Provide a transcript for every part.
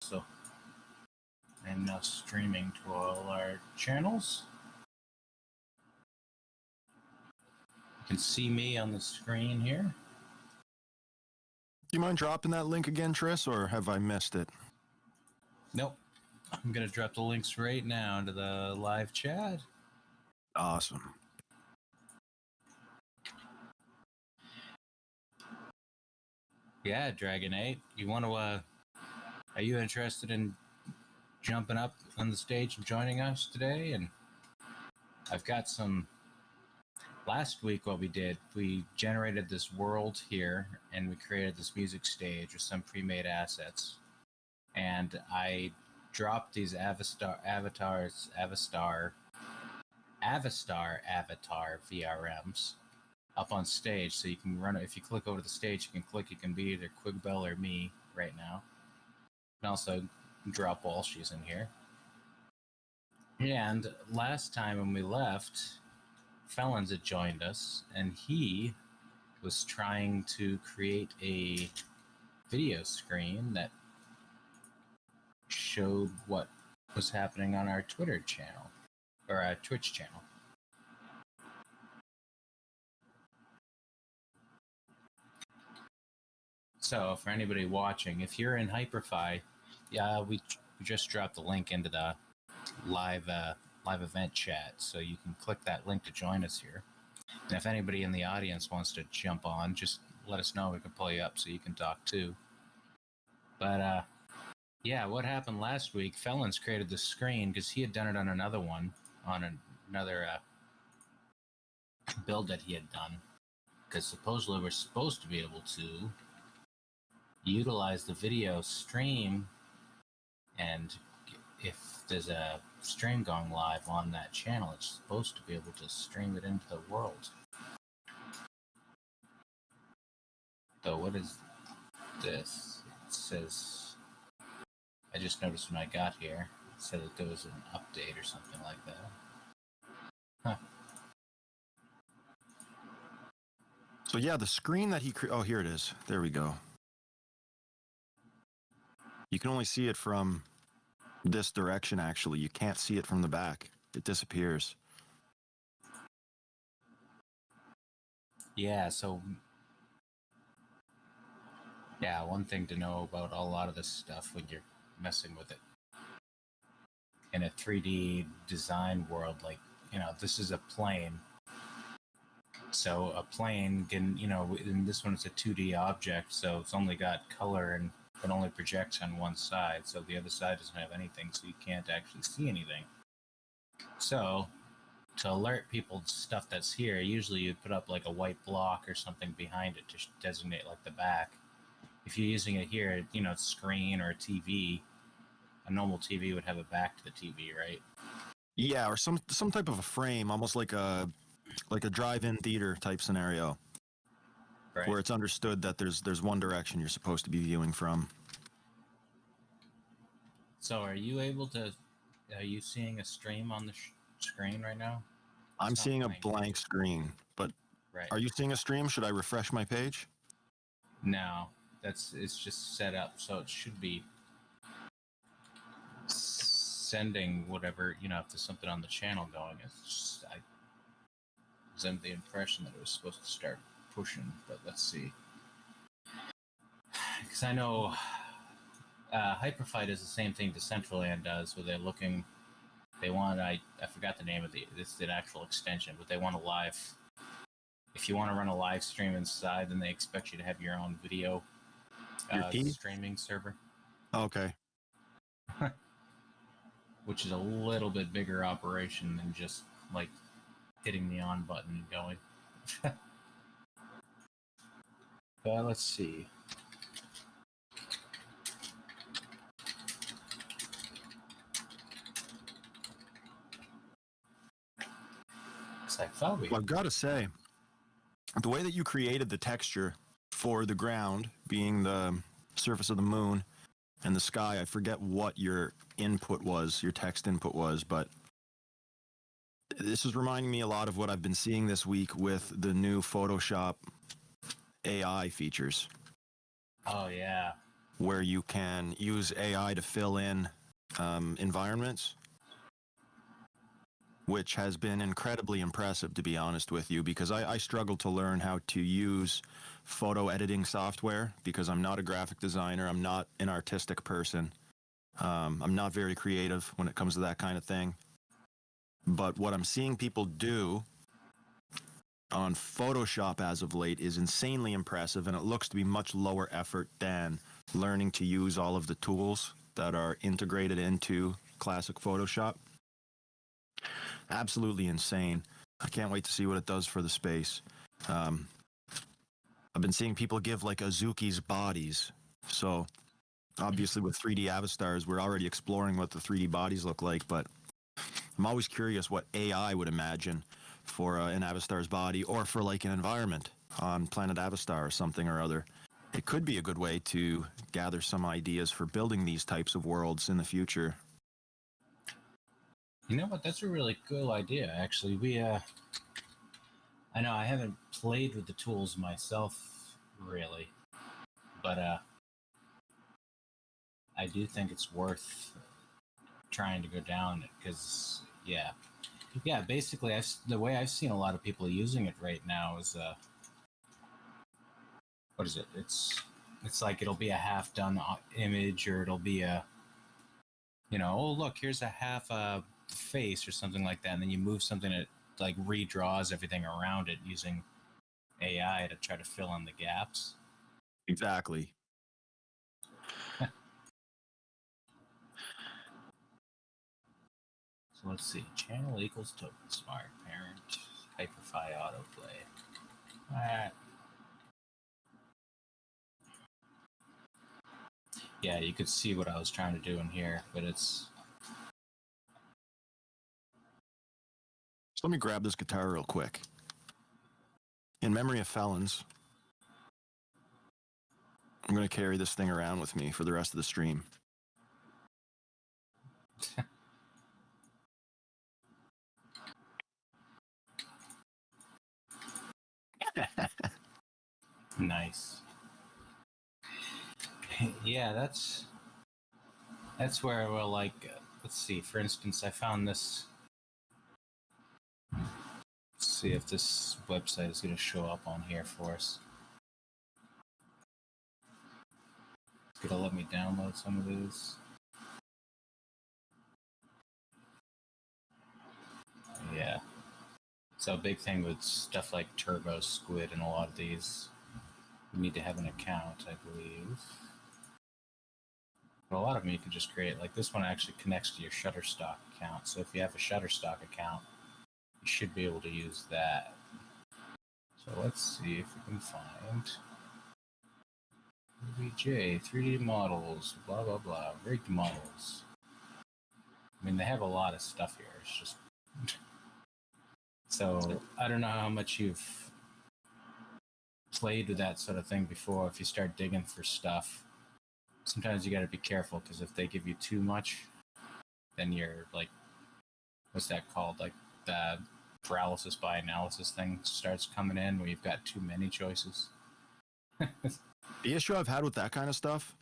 So I'm now streaming to all our channels. You can see me on the screen here. Do you mind dropping that link again, Tris, or have I missed it? Nope. I'm going to drop the links right now into the live chat. Awesome. Yeah, Dragonate, you want to, are you interested in jumping up on the stage and joining us today? And I've got some, last week what we did, we generated this world here and we created this music stage with some pre-made assets. And I dropped these AvaStar avatar VRMs up on stage, so you can run it. If you click over the stage, you can be either Quigbell or me right now. And also drop while she's in here. And last time when we left, Felons had joined us, and he was trying to create a video screen that showed what was happening on our Twitter channel, or our Twitch channel. So for anybody watching, if you're in Hyperfi, yeah, we just dropped the link into the live event chat, so you can click that link to join us here. And if anybody in the audience wants to jump on, just let us know. We can pull you up so you can talk too. But yeah, what happened last week? Felons created this screen because he had done it on another one, on another build that he had done. Because supposedly we're supposed to be able to utilize the video stream, and if there's a stream going live on that channel, it's supposed to be able to stream it into the world. So what is this? It says, I just noticed when I got here, it said that there was an update or something like that. Huh. So yeah, the screen that he oh, here it is. There we go. You can only see it from this direction, actually. You can't see it from the back. It disappears. Yeah, so yeah, one thing to know about a lot of this stuff when you're messing with it in a 3D design world, like, you know, this is a plane. So a plane can, you know, in this one it's a 2D object, so it's only got color and it only projects on one side, so the other side doesn't have anything, so you can't actually see anything. So to alert people to stuff that's here, usually you put up like a white block or something behind it to designate like the back. If you're using it here, you know, screen or a TV, a normal TV would have a back to the TV, right? Yeah, or some type of a frame, almost like a drive-in theater type scenario. Right. Where it's understood that there's one direction you're supposed to be viewing from. So are you able to, are you seeing a stream on the screen right now? I'm seeing a blank screen, but right. Are you seeing a stream? Should I refresh my page? No, it's just set up, so it should be sending whatever, you know, if there's something on the channel going. It's just, I was under the impression that it was supposed to start pushing, but let's see. Because I know Hyperfi does the same thing Decentraland does, where they're looking, they want, I forgot the name of the actual extension, but they want a live, if you want to run a live stream inside, then they expect you to have your own video streaming server. Okay. Which is a little bit bigger operation than just, like, hitting the on button and going. Let's see. Well, I've got to say, the way that you created the texture for the ground being the surface of the moon and the sky, I forget what your input was, your text input was, but this is reminding me a lot of what I've been seeing this week with the new Photoshop AI features. Oh, yeah. where you can use AI to fill in environments, which has been incredibly impressive, to be honest with you, because I struggle to learn how to use photo editing software because I'm not a graphic designer. I'm not an artistic person. I'm not very creative when it comes to that kind of thing. But what I'm seeing people do on Photoshop as of late is insanely impressive, and it looks to be much lower effort than learning to use all of the tools that are integrated into classic Photoshop. Absolutely insane. I can't wait to see what it does for the space. I've been seeing people give like Azuki's bodies. So obviously with 3D avatars, we're already exploring what the 3D bodies look like, but I'm always curious what AI would imagine for an avatar's body, or for like an environment on Planet Avastar or something or other. It could be a good way to gather some ideas for building these types of worlds in the future. You know what? That's a really cool idea, actually. I know I haven't played with the tools myself, really, but I do think it's worth trying to go down it, because, yeah, basically, the way I've seen a lot of people using it right now is, what is it? It's like it'll be a half-done image, or it'll be a, oh, look, here's a half face or something like that, and then you move something that like redraws everything around it using AI to try to fill in the gaps. Exactly. So let's see. Channel equals token smart parent hyperfi autoplay. Yeah, you could see what I was trying to do in here, but it's. So let me grab this guitar real quick. In memory of felons, I'm going to carry this thing around with me for the rest of the stream. Nice. Yeah, that's where we'll like. Let's see. For instance, I found this. Let's see if this website is going to show up on here for us. It's going to let me download some of these. Yeah. So a big thing with stuff like Turbo Squid and a lot of these, you need to have an account, I believe. But a lot of them you can just create. Like this one actually connects to your Shutterstock account. So if you have a Shutterstock account, you should be able to use that. So let's see if we can find OBJ, 3D models, blah, blah, blah, rigged models. I mean, they have a lot of stuff here. It's just... So I don't know how much you've played with that sort of thing before. If you start digging for stuff, sometimes you got to be careful, because if they give you too much, then you're like, what's that called? Like the paralysis by analysis thing starts coming in, where you've got too many choices. The issue I've had with that kind of stuff,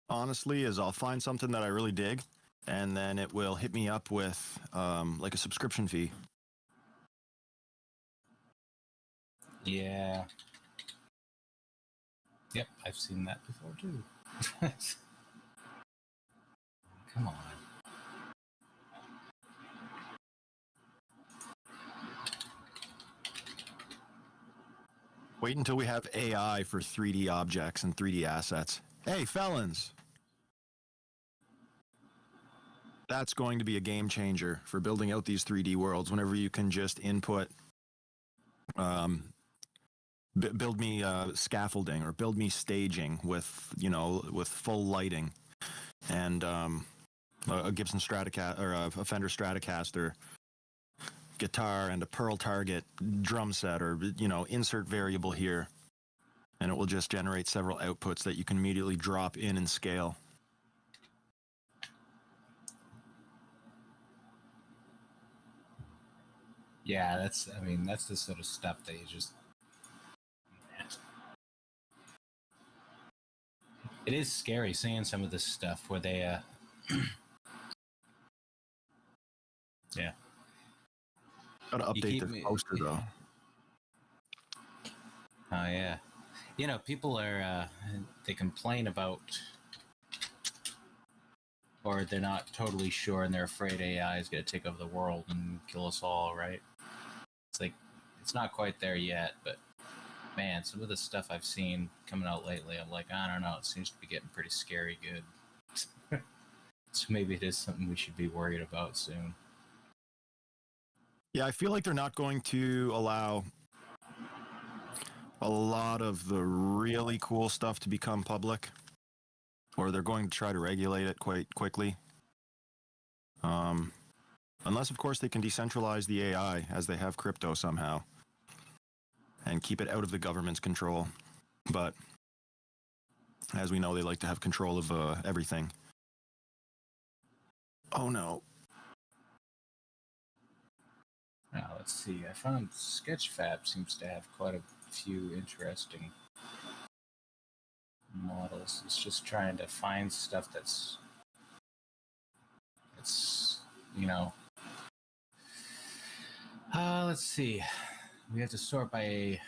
honestly, is I'll find something that I really dig, and then it will hit me up with like a subscription fee. Yeah. Yep, I've seen that before too. Come on. Wait until we have AI for 3D objects and 3D assets. Hey, felons! That's going to be a game changer for building out these 3D worlds, whenever you can just input, build me scaffolding, or build me staging with, with full lighting, and a Gibson Stratocaster, or a Fender Stratocaster guitar, and a Pearl Target drum set, or, insert variable here, and it will just generate several outputs that you can immediately drop in and scale. Yeah, that's the sort of stuff that you just... It is scary seeing some of this stuff where they, yeah. Gotta update this poster though. Oh yeah, you know, people are they complain about, or they're not totally sure, and they're afraid AI is going to take over the world and kill us all. Right? It's like it's not quite there yet, but man, some of the stuff I've seen coming out lately, I'm like, I don't know, it seems to be getting pretty scary good. So maybe it is something we should be worried about soon. Yeah, I feel like they're not going to allow a lot of the really cool stuff to become public, or they're going to try to regulate it quite quickly. Unless, of course, they can decentralize the AI as they have crypto somehow and keep it out of the government's control. But as we know, they like to have control of everything. Oh, no. Now, let's see. I found Sketchfab seems to have quite a few interesting models. It's just trying to find stuff that's, you know. Let's see. We have to sort by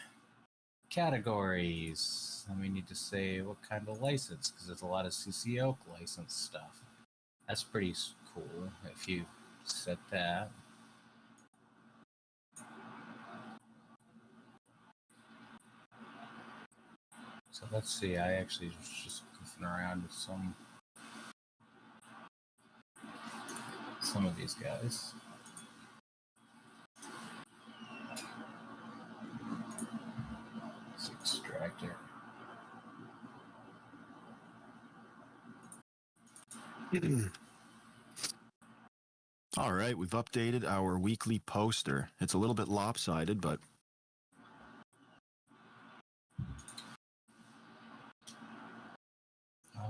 categories. And we need to say what kind of license, because there's a lot of CCO license stuff. That's pretty cool if you set that. So let's see. I actually was just goofing around with some of these guys. Let's extract it. All right, we've updated our weekly poster. It's a little bit lopsided, but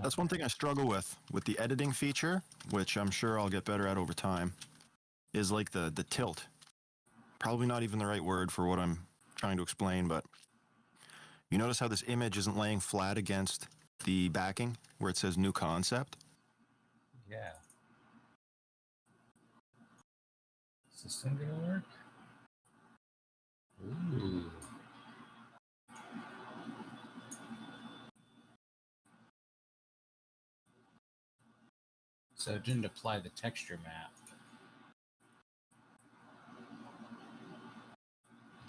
that's one thing I struggle with the editing feature, which I'm sure I'll get better at over time, is like the tilt. Probably not even the right word for what I'm trying to explain, but you notice how this image isn't laying flat against the backing where it says new concept? Yeah. Is this thing gonna work? Ooh. So it didn't apply the texture map.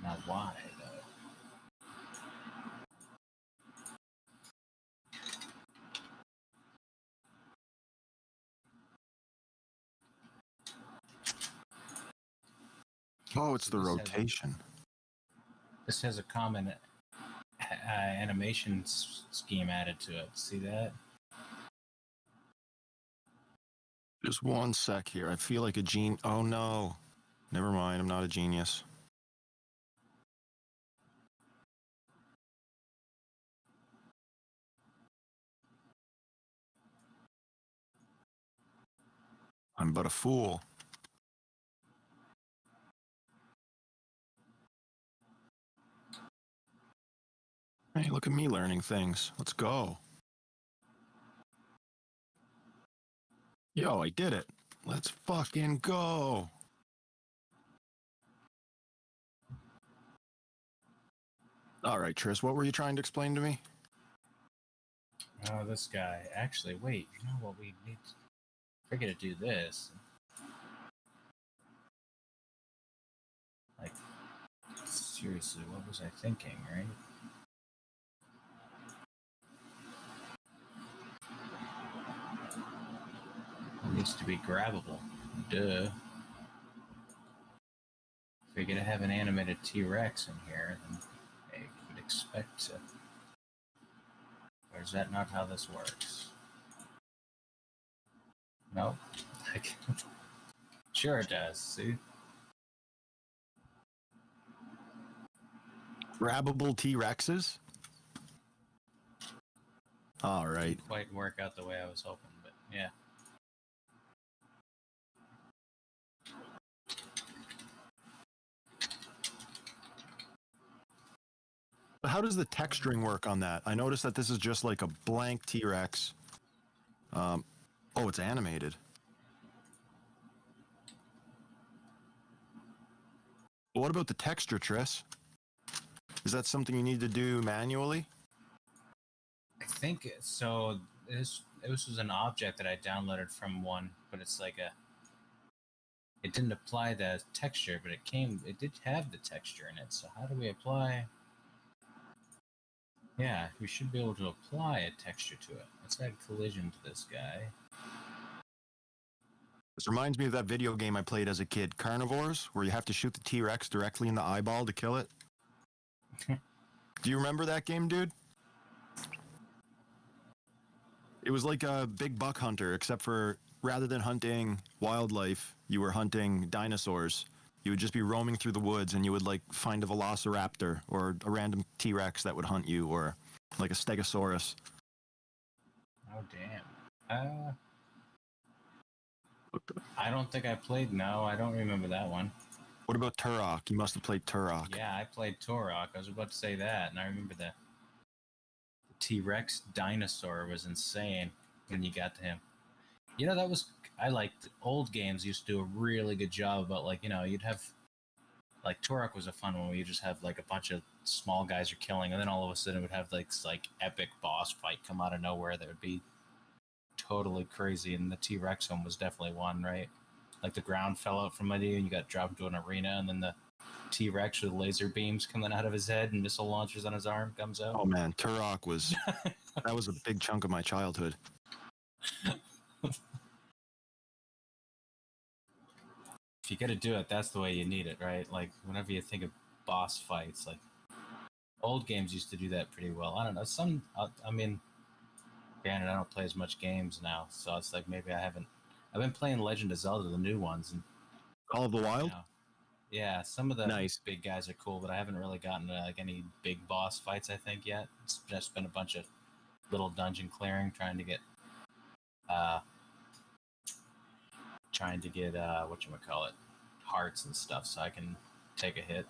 Now why, though? Oh, it's the rotation. This has a common animation scheme added to it. See that? Just one sec here. I feel like a genius. Oh, no. Never mind. I'm not a genius. I'm but a fool. Hey, look at me learning things. Let's go. Yo, I did it. Let's fucking go. All right, Tris, what were you trying to explain to me? Oh, this guy. Actually, wait. You know what we need? We're gonna do this. Like, seriously, what was I thinking, right? It needs to be grabbable. Duh. If you're gonna have an animated T-Rex in here, then you would expect to. Or is that not how this works? No? Sure it does, see? Grabbable T-Rexes? All right. Didn't quite work out the way I was hoping, but yeah. How does the texturing work on that? I noticed that this is just like a blank T-Rex. Oh, it's animated. What about the texture, Triss? Is that something you need to do manually? I think so. This was an object that I downloaded from one, but it's like it didn't apply the texture, but it did have the texture in it. So how do we apply? Yeah, we should be able to apply a texture to it. Let's add collision to this guy. This reminds me of that video game I played as a kid, Carnivores, where you have to shoot the T-Rex directly in the eyeball to kill it. Do you remember that game, dude? It was like a big buck hunter, except for rather than hunting wildlife, you were hunting dinosaurs. You would just be roaming through the woods and you would like find a velociraptor or a random T-Rex that would hunt you, or like a stegosaurus. Oh, damn. I don't think I played. No, I don't remember that one. What about Turok? You must have played Turok. Yeah, I played Turok. I was about to say that, and I remember the T-Rex dinosaur was insane when you got to him. You know, I liked old games used to do a really good job about, like, you know, you'd have, like, Turok was a fun one where you just have, like, a bunch of small guys you're killing, and then all of a sudden it would have, like, epic boss fight come out of nowhere that would be totally crazy, and the T-Rex one was definitely one, right? Like, the ground fell out from under you, and you got dropped into an arena, and then the T-Rex with laser beams coming out of his head and missile launchers on his arm comes out. Oh, man, Turok was... that was a big chunk of my childhood. If you got to do it, that's the way you need it, right? Like, whenever you think of boss fights, like, old games used to do that pretty well. I don't know. I mean, granted, I don't play as much games now, so it's like maybe I haven't. I've been playing Legend of Zelda, the new ones, and Call of the Wild? you know, yeah, some of the Nice. big guys are cool, but I haven't really gotten to, like, any big boss fights, I think, yet. It's just been a bunch of little dungeon clearing, trying to get whatchamacallit, hearts and stuff, so I can take a hit.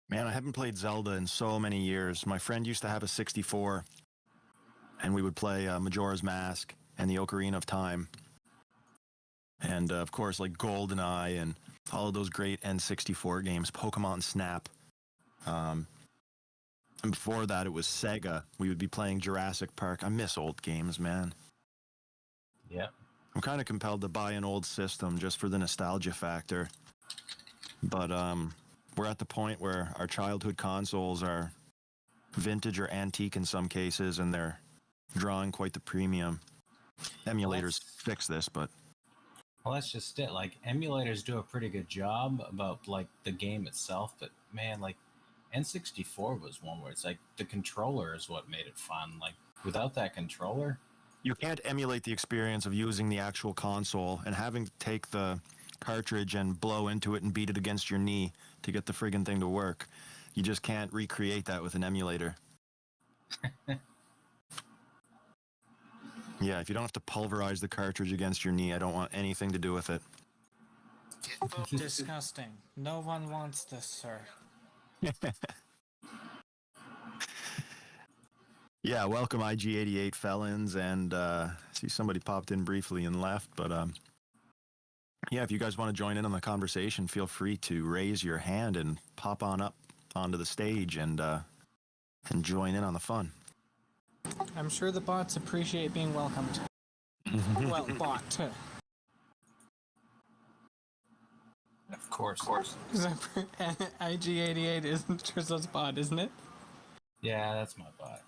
Man, I haven't played Zelda in so many years. My friend used to have a 64, and we would play Majora's Mask and the Ocarina of Time. And, of course, like GoldenEye and all of those great N64 games, Pokemon Snap. And before that, it was Sega. We would be playing Jurassic Park. I miss old games, man. Yeah. I'm kind of compelled to buy an old system just for the nostalgia factor. But we're at the point where our childhood consoles are vintage or antique in some cases, and they're drawing quite the premium. Emulators fix this, but... Well, that's just it. Like, emulators do a pretty good job about, like, the game itself, but, man, like, N64 was one where it's like the controller is what made it fun. Like, without that controller... You can't emulate the experience of using the actual console and having to take the cartridge and blow into it and beat it against your knee to get the friggin' thing to work. You just can't recreate that with an emulator. Yeah, if you don't have to pulverize the cartridge against your knee, I don't want anything to do with it. Disgusting. No one wants this, sir. Yeah, welcome IG88 felons, and see somebody popped in briefly and left, but yeah, if you guys want to join in on the conversation, feel free to raise your hand and pop on up onto the stage and join in on the fun. I'm sure the bots appreciate being welcomed. Well, bot. Of course. IG88 is Trissel's bot, isn't it? Yeah, that's my bot.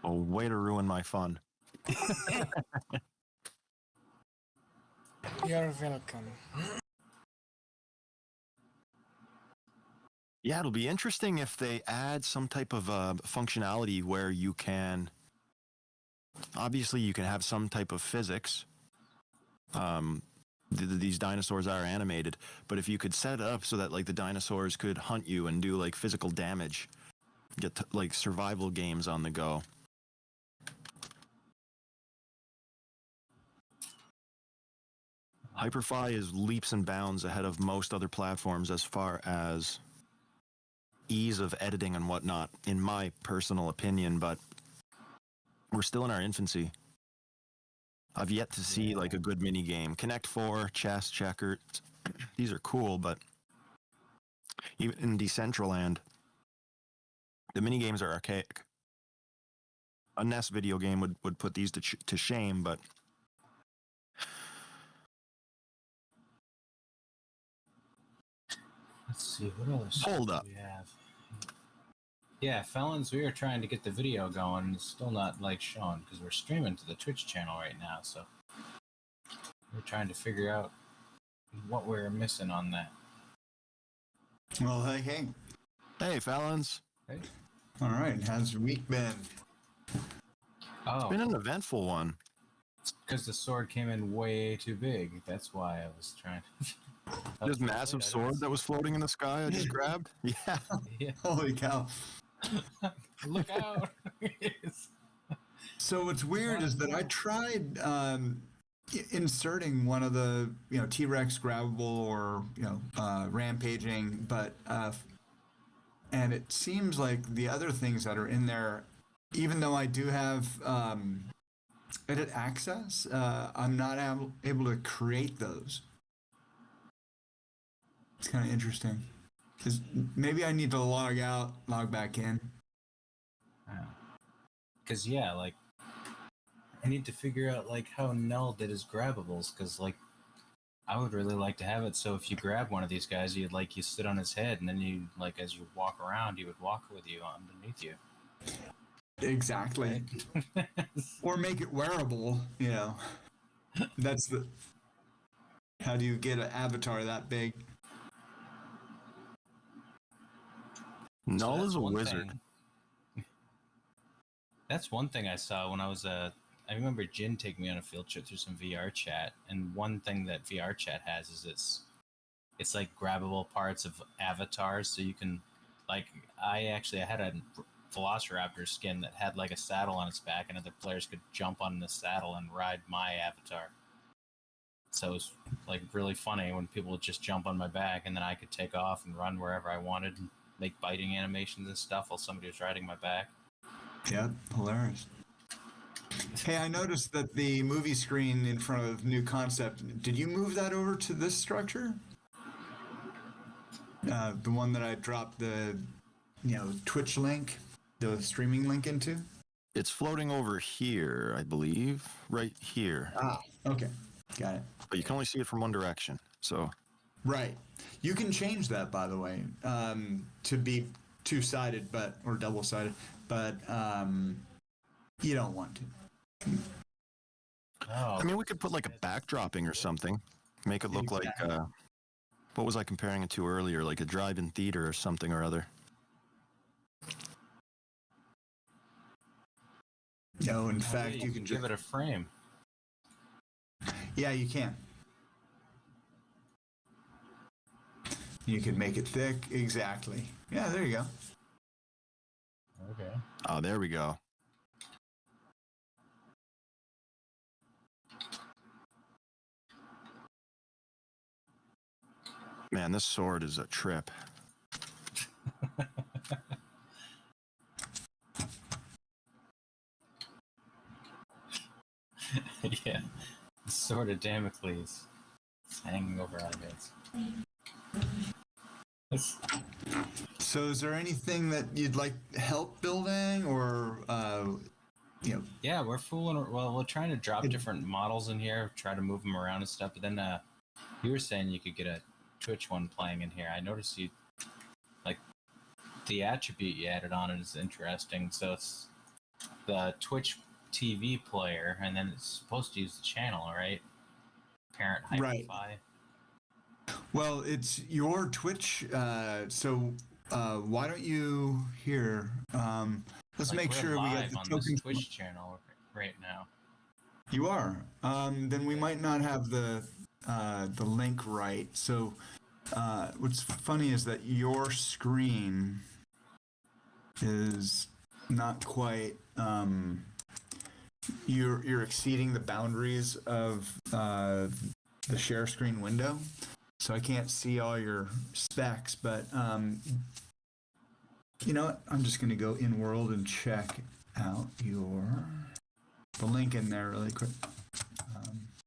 Oh, way to ruin my fun. You're welcome. Yeah, it'll be interesting if they add some type of functionality where you can... Obviously, you can have some type of physics. These dinosaurs are animated, but if you could set it up so that, like, the dinosaurs could hunt you and do, like, physical damage, get like survival games on the go. Hyperfi is leaps and bounds ahead of most other platforms as far as ease of editing and whatnot, in my personal opinion, but we're still in our infancy. I've yet to see like a good mini game. Connect 4, chess, checkers, these are cool, but even in Decentraland, the mini games are archaic. A NES video game would put these to shame, but let's see what other stuff hold up. we have. Yeah, felons, we are trying to get the video going, and it's still not like shown because we're streaming to the Twitch channel right now. So we're trying to figure out what we're missing on that. Well, hey. Hey, felons. Hey. All right, how's your week been? Oh, It's been an eventful one. because the sword came in way too big. That's why I was trying to. This massive sword that was floating in the sky I just grabbed? Yeah. Yeah. Holy cow. Look out! So what's weird is that I tried inserting one of the, T-Rex grabbable or, rampaging, but and it seems like the other things that are in there, even though I do have edit access, I'm not able to create those. It's kind of interesting. 'Cause maybe I need to log out, log back in. Because like I need to figure out like how Nell did his grabbables. Because like I would really like to have it so if you grab one of these guys, you sit on his head, and then you as you walk around, he would walk with you underneath you. Exactly. Or make it wearable. That's how do you get an avatar that big? Null is a wizard. That's one thing I saw when I was I remember Jin taking me on a field trip through some VR chat, and one thing that VR chat has is it's like grabbable parts of avatars, so you can I had a Velociraptor skin that had like a saddle on its back, and other players could jump on the saddle and ride my avatar. So it was like really funny when people would just jump on my back, and then I could take off and run wherever I wanted and make biting animations and stuff while somebody was riding my back. Yeah, hilarious. Hey, I noticed that the movie screen in front of New Concept, did you move that over to this structure? The one that I dropped the, Twitch link, the streaming link into? It's floating over here, I believe. Right here. Ah, okay. Got it. But you can only see it from one direction, so... Right. You can change that, by the way, to be two-sided, or double-sided, but you don't want to. I mean, we could put like a backdropping or something. Make it look like, what was I comparing it to earlier? Like a drive-in theater or something or other. No, in fact, you can give it a frame. Yeah, you can. You can make it thick, exactly. Yeah, there you go. Okay. Oh, there we go. Man, this sword is a trip. Yeah. The sword of Damocles. It's hanging over our heads. So is there anything that you'd like help building or, Yeah, we're we're trying to drop different models in here, try to move them around and stuff, but then you were saying you could get a Twitch one playing in here. I noticed you, the attribute you added on it is interesting. So it's the Twitch TV player, and then it's supposed to use the channel, right? Parent Hyperfi. Right. Well, it's your Twitch, so why don't you let's make sure we get the on this Twitch channel right now. You are. Then we might not have the link right. So what's funny is that your screen is not quite. You're exceeding the boundaries of the share screen window, so I can't see all your specs. But you know what? I'm just going to go in world and check out the link in there really quick.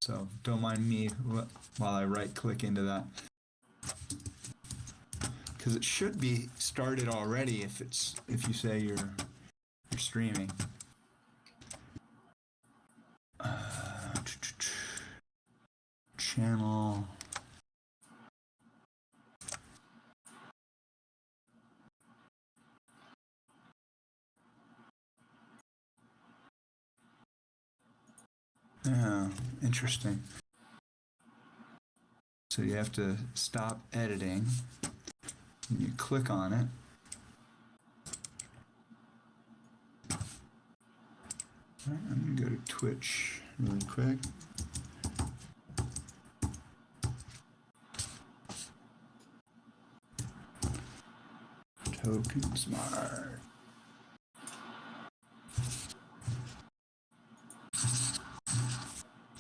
So don't mind me while I right click into that, because it should be started already if you say you're streaming. Channel. Yeah, interesting. So you have to stop editing, and you click on it. All right, I'm gonna go to Twitch really quick. Token Smart.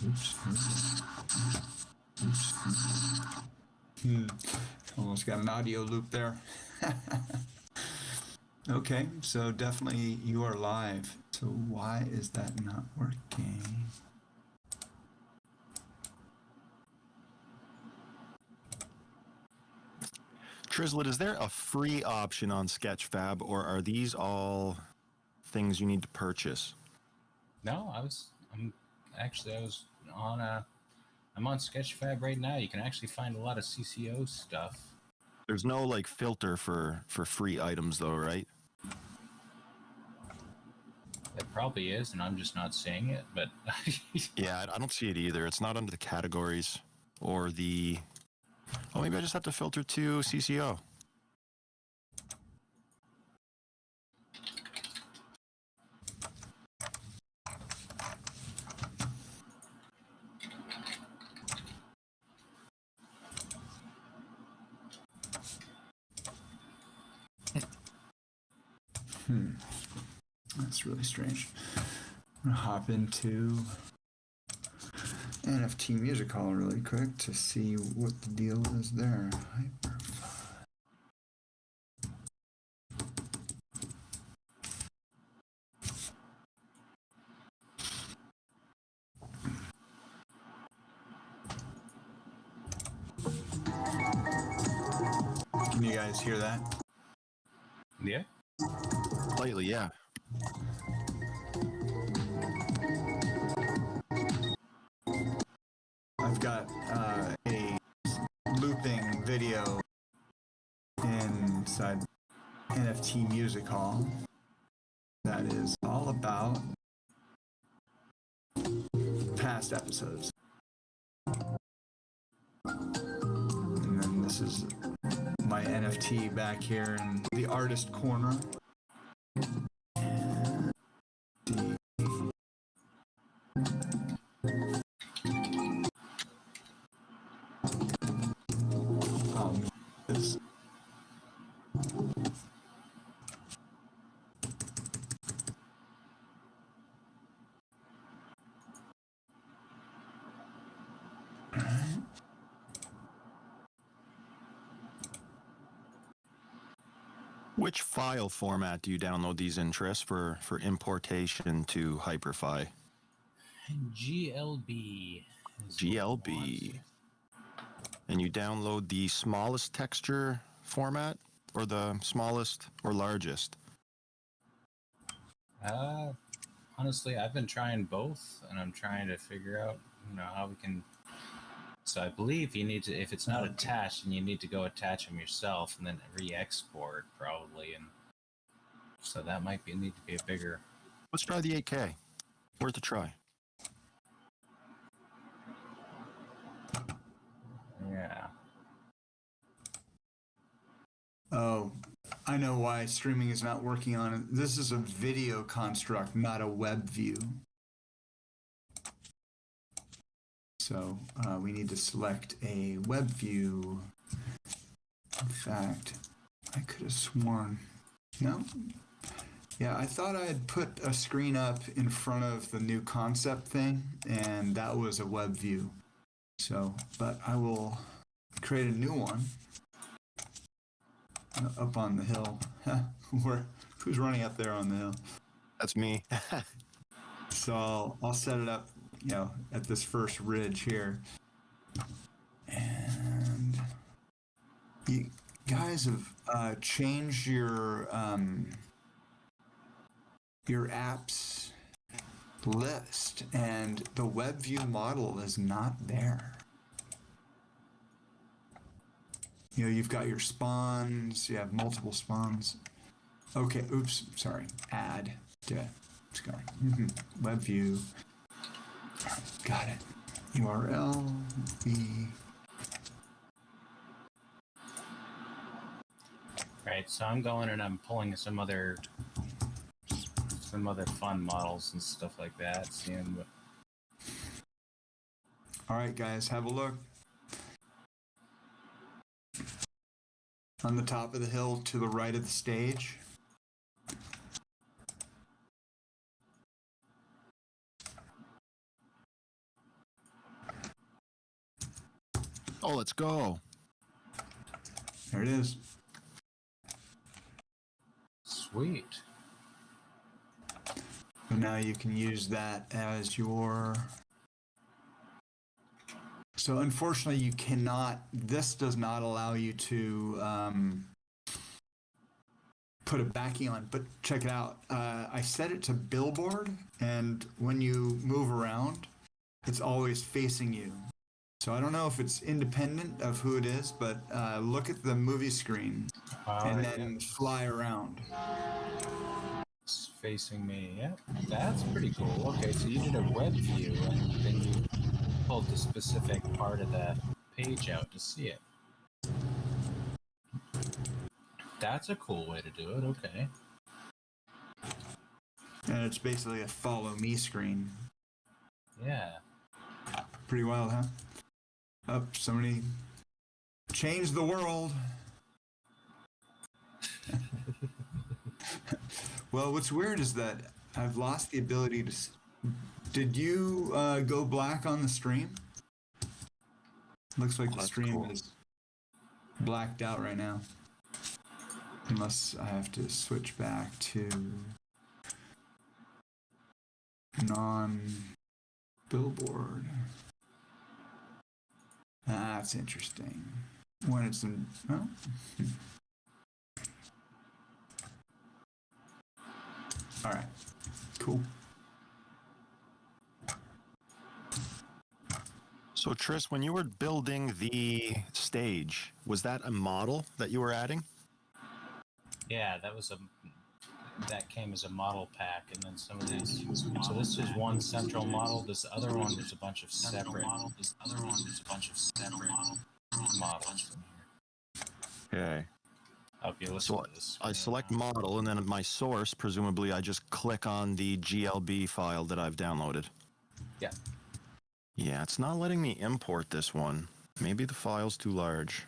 Oops. Almost got an audio loop there. Okay, so definitely you are live. So why is that not working? Trizlet, is there a free option on Sketchfab, or are these all things you need to purchase? No, I was I'm on Sketchfab right now. You can actually find a lot of CCO stuff. There's no like filter for free items though, right? It probably is, and I'm just not seeing it. But Yeah, I don't see it either. It's not under the categories or the. Oh, maybe I just have to filter to CCO. That's really strange. I'm gonna hop into NFT Music Hall really quick to see what the deal is there. Can you guys hear that? yeah, Slightly, yeah. I've got a looping video inside NFT Music Hall that is all about past episodes. And then this is my NFT back here in the artist corner. And this. Which file format do you download these in, Tris, for importation to Hyperfy? GLB. GLB. And you download the smallest texture format, or the smallest or largest? Honestly, I've been trying both, and I'm trying to figure out, how we can. So I believe you need to, if it's not attached, then you need to go attach them yourself and then re-export probably, and so that might need to be a bigger. Let's try the 8K. Worth a try. Yeah. Oh, I know why streaming is not working on it. This is a video construct, not a web view. So we need to select a web view. In fact, I could have sworn. No? Yeah, I thought I had put a screen up in front of the new concept thing, and that was a web view. So, but I will create a new one up on the hill. Who's running up there on the hill? That's me. So I'll set it up, at this first ridge here. And you guys have changed your app's list, and the web view model is not there. You've got your spawns, you have multiple spawns. Okay, oops, sorry. Add to web view. Got it. URL v. Right, so I'm going and I'm pulling some other fun models and stuff like that. Seeing what. All right, guys, have a look. On the top of the hill to the right of the stage. Oh, let's go. There it is. Sweet. So now you can use that as your... So unfortunately you cannot, this does not allow you to put a backing on, but check it out. I set it to billboard, and when you move around, it's always facing you. So I don't know if it's independent of who it is, but look at the movie screen and then fly around. It's facing me. Yeah, that's pretty cool. Okay, so you did a web view, and then you pulled the specific part of the page out to see it. That's a cool way to do it. Okay. And it's basically a follow me screen. Yeah. Pretty wild, huh? Oh, somebody changed the world. Well, what's weird is that I've lost the ability to... Did you go black on the stream? Looks like the stream is blacked out right now. Unless I have to switch back to non-billboard. That's interesting. When it's in... Oh. All right. Cool. So, Tris, when you were building the stage, was that a model that you were adding? Yeah, that came as a model pack, and then some of these. So this is one central model. This other one is a bunch of separate models in here. Okay. I hope you listen So to this. I select model, and then at my source, presumably, I just click on the GLB file that I've downloaded. Yeah. Yeah, it's not letting me import this one. Maybe the file's too large.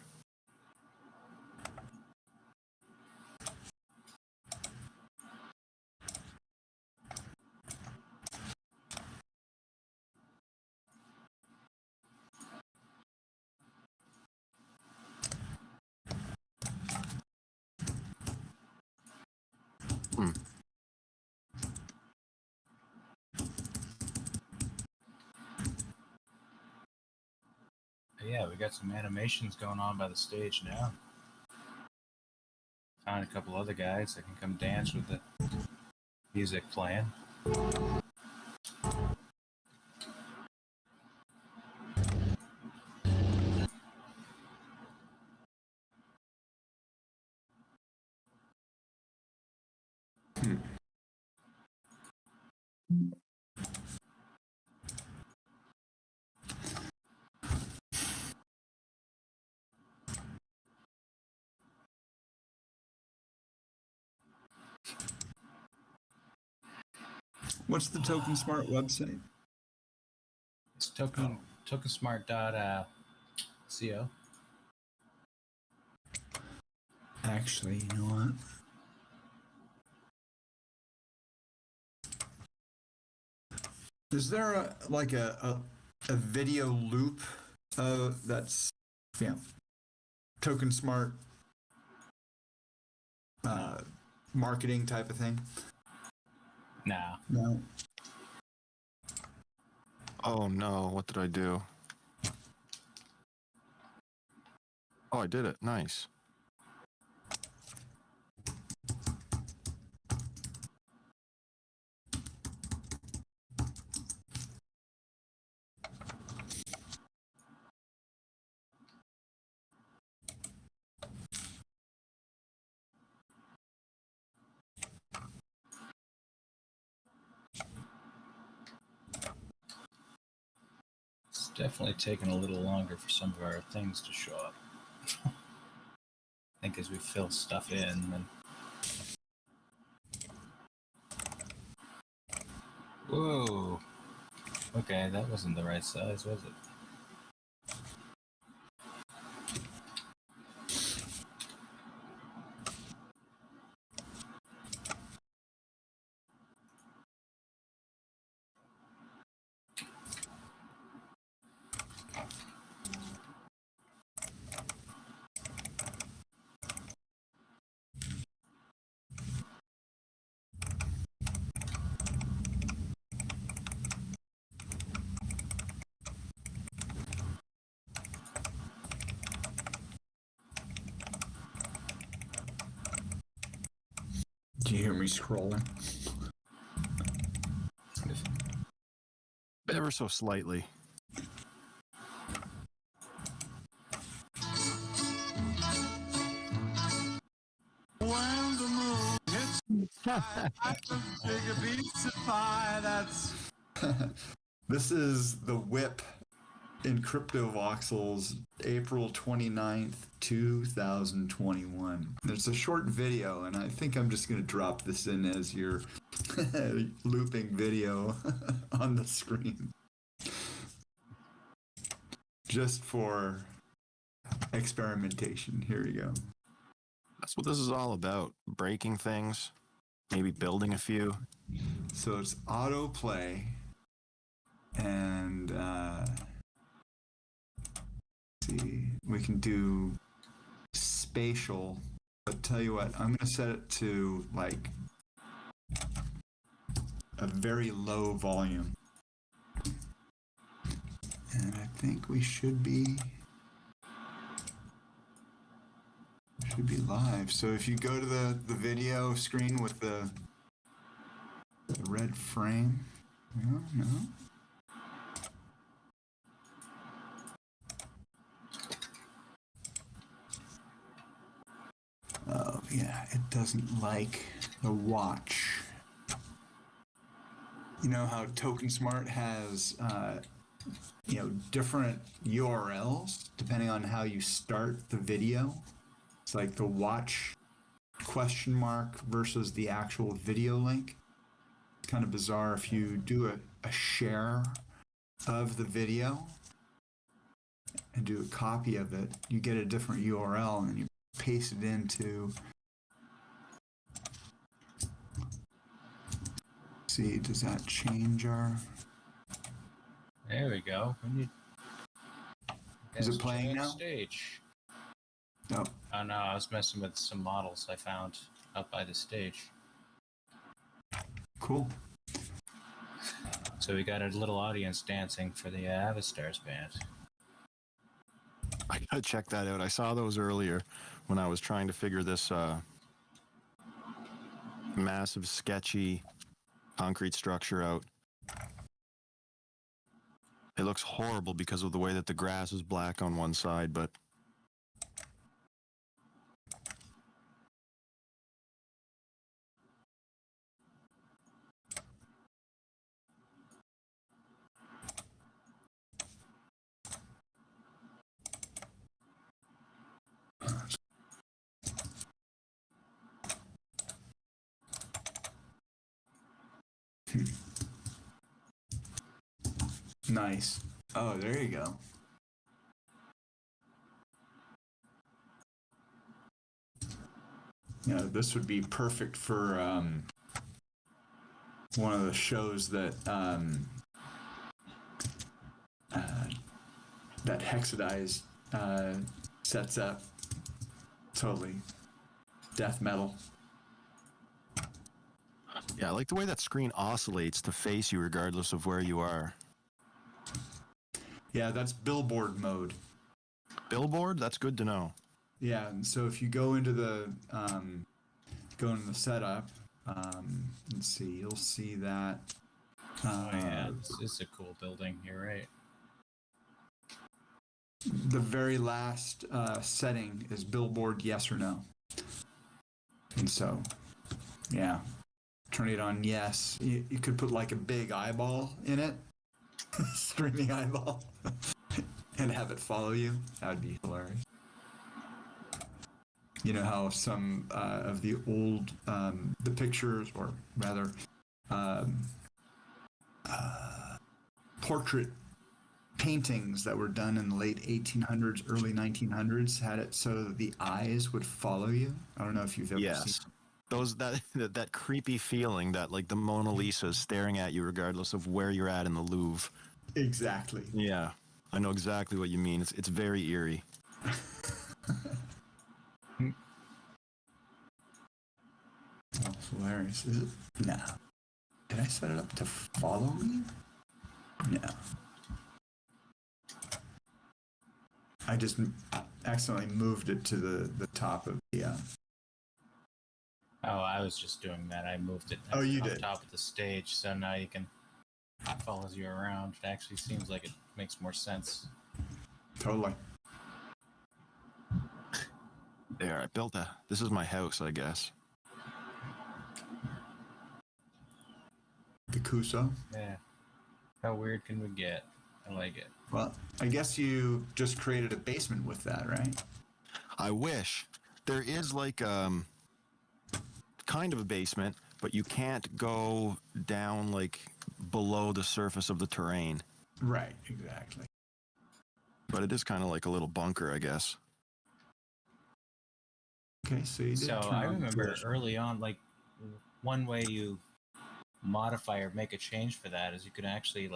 Yeah, we got some animations going on by the stage now. Find a couple other guys that can come dance with the music playing. What's the TokenSmart website? It's tokensmart.co. Actually, you know what? Is there a video loop That's token smart marketing type of thing. Nah. No. Oh no, what did I do? Oh, I did it. Nice. It's definitely taking a little longer for some of our things to show up. I think as we fill stuff in, then. Whoa. Okay, that wasn't the right size, was it? Do you hear me scrolling? Ever so slightly. When the moon hits I took a piece of pie. That's This is the whip in CryptoVoxels, April 29th, 2021. There's a short video, and I think I'm just going to drop this in as your looping video on the screen. Just for experimentation. Here we go. That's what this is all about. Breaking things, maybe building a few. So it's autoplay, and see, we can do spatial, but tell you what, I'm gonna set it to like a very low volume, and I think we should be live. So if you go to the video screen with the red frame, no. Oh, yeah, it doesn't like the watch. You know how TokenSmart has, different URLs depending on how you start the video? It's like the watch question mark versus the actual video link. It's kind of bizarre if you do a share of the video and do a copy of it, you get a different URL and then you paste it into. See, does that change our? There we go. We need. Is it playing now? Stage. No. Oh no, I was messing with some models I found up by the stage. Cool. So we got a little audience dancing for the AvaStars band. I gotta check that out. I saw those earlier when I was trying to figure this massive, sketchy concrete structure out. It looks horrible because of the way that the grass is black on one side, but Nice. Oh, there you go. Yeah, this would be perfect for one of the shows that that hexadized sets up. Totally death metal. Yeah, I like the way that screen oscillates to face you regardless of where you are. Yeah, that's billboard mode. Billboard? That's good to know. Yeah, and so if you go into the setup, let's see, you'll see that. Oh yeah, this is a cool building. You're right. The very last setting is billboard yes or no. And so, yeah, turn it on yes. You could put like a big eyeball in it, streaming eyeball, and have it follow you. That would be hilarious. You know how some of the old, the pictures, or rather, portrait paintings that were done in the late 1800s, early 1900s had it so that the eyes would follow you. I don't know if you've ever Yes. seen Those that creepy feeling that like the Mona Lisa is staring at you regardless of where you're at in the Louvre. Exactly. Yeah, I know exactly what you mean. It's very eerie. That's hilarious. Is it? No. Did I set it up to follow me? No. I just accidentally moved it to the top of the. Oh, I was just doing that. I moved it Oh, you on did? top of the stage, so now you can follows you around. It actually seems like it makes more sense. Totally. There, I built a. This is my house, I guess. The Kuso. Yeah. How weird can we get? I like it. Well, I guess you just created a basement with that, right? I wish there is like kind of a basement, but you can't go down like below the surface of the terrain. Right. Exactly. But it is kind of like a little bunker, I guess. Okay, so you did. So turn I on remember Twitch. early on, like one way you modify or make a change for that is you could actually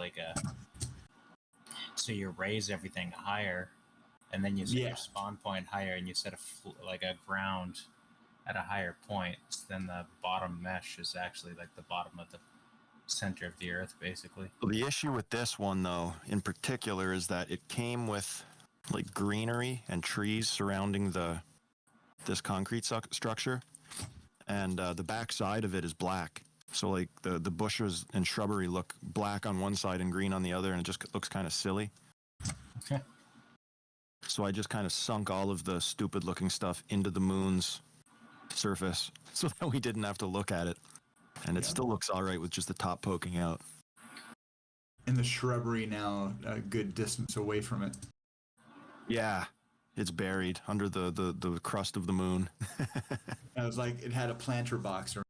so you raise everything higher, and then you set Yeah. your spawn point higher, and you set like a ground at a higher point. Then the bottom mesh is actually like the bottom of the center of the earth, basically. Well, the issue with this one, though, in particular, is that it came with like greenery and trees surrounding this concrete structure, and the back side of it is black. So like the bushes and shrubbery look black on one side and green on the other, and it just looks kind of silly. So I just kind of sunk all of the stupid looking stuff into the moon's surface so that we didn't have to look at it. And it still looks all right with just the top poking out. And the shrubbery now a good distance away from it. Yeah, it's buried under the crust of the moon. I was like, it had a planter box. Or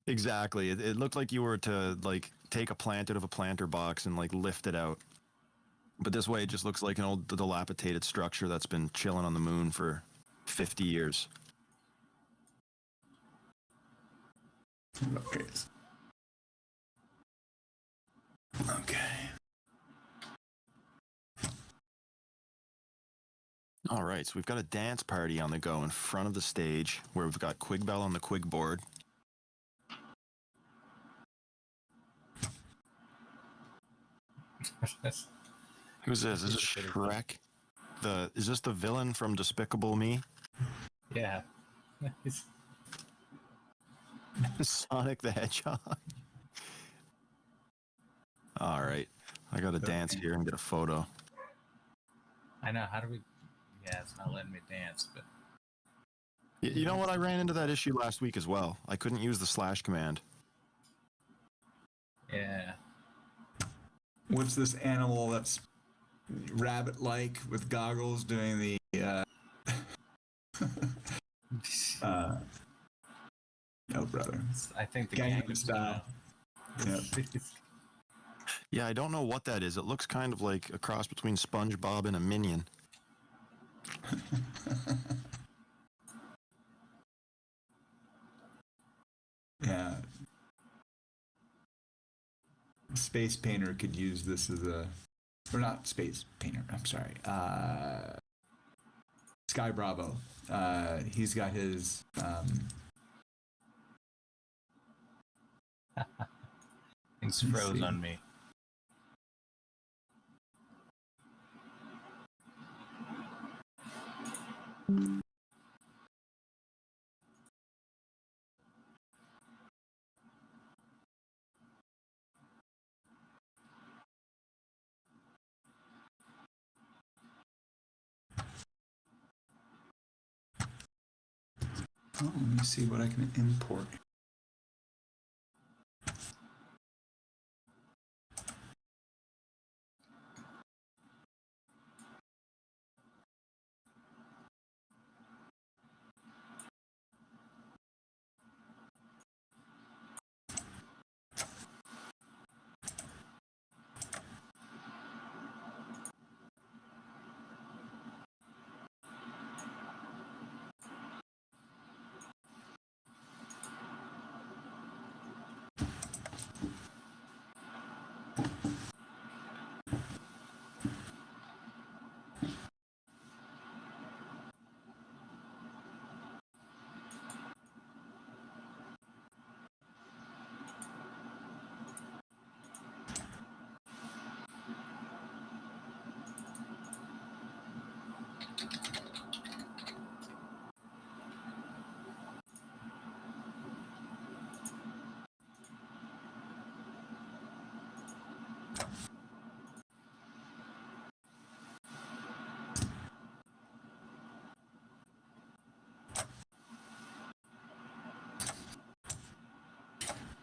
Exactly. It looked like you were to like take a plant out of a planter box and like lift it out. But this way it just looks like an old dilapidated structure that's been chilling on the moon for 50 years. Okay. All right, so we've got a dance party on the go in front of the stage where we've got Quigbell on the Quig board. Who's this? Is this Shrek? Is this the villain from Despicable Me? Yeah. Sonic the Hedgehog. All right, I got to dance here and get a photo. I know. How do we? Yeah, it's not letting me dance, but You know what? I ran into that issue last week as well. I couldn't use the slash command. yeah. What's this animal that's rabbit-like with goggles doing the? No, brother. I think the Gangnam Gangnam Style. Style. Yep. Yeah, I don't know what that is. It looks kind of like a cross between SpongeBob and a Minion. Yeah. Space Painter could use this as a or not Space Painter. I'm sorry. Sky Bravo. He's got his. Things Let's froze see. on me. Oh, let me see what I can import.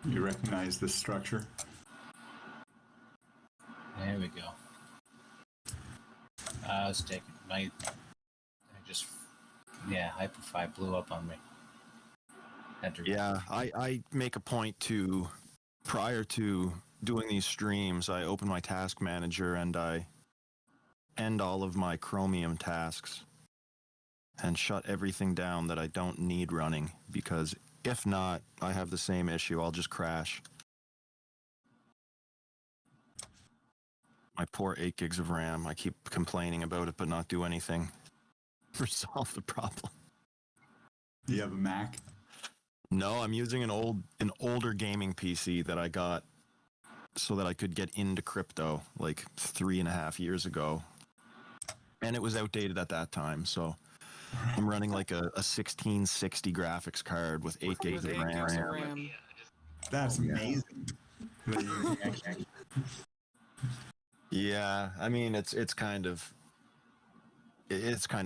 You recognize this structure? There we go. I was taking Hyperfy blew up on me. Yeah, I make a point to, prior to doing these streams, I open my task manager and I end all of my Chromium tasks and shut everything down that I don't need running, because if not, I have the same issue. I'll just crash. My poor 8 gigs of RAM. I keep complaining about it, but not do anything to resolve the problem. Do you have a Mac? No, I'm using an older gaming PC that I got so that I could get into crypto like 3.5 years ago. And it was outdated at that time, so I'm running like a 1660 graphics card with 8 gigs With of 8 gigs of RAM. RAM. That's amazing. Yeah, I mean it's kind of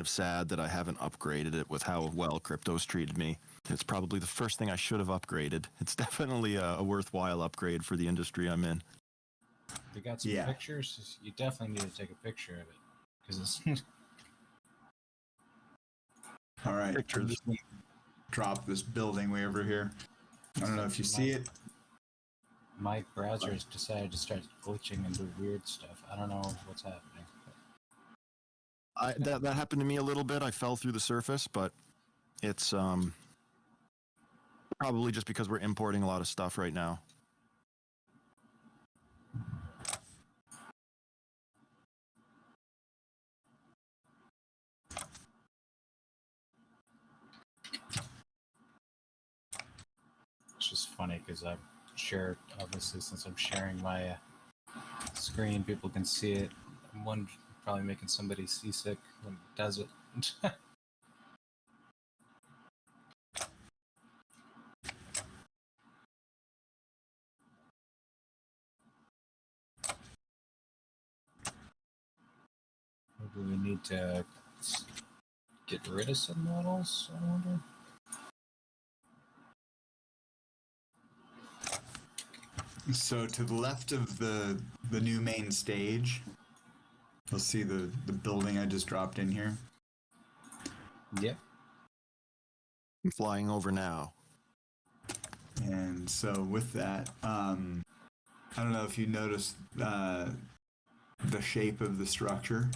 sad that I haven't upgraded it with how well crypto's treated me. It's probably the first thing I should have upgraded. It's definitely a worthwhile upgrade for the industry I'm in. You got some pictures? You definitely need to take a picture of it. Because it's... All right. Pictures. Drop this building way over here. I don't know if you see it. My browser has decided to start glitching and do weird stuff. I don't know what's happening. That happened to me a little bit. I fell through the surface, but it's probably just because we're importing a lot of stuff right now. It's just funny because I'm sure, obviously, since I'm sharing my screen, people can see it. I'm probably making somebody seasick when it does it. Maybe we need to get rid of some models, I wonder. So to the left of the new main stage, you'll see the building I just dropped in here. Yep. I'm flying over now. And so with that, I don't know if you noticed the shape of the structure.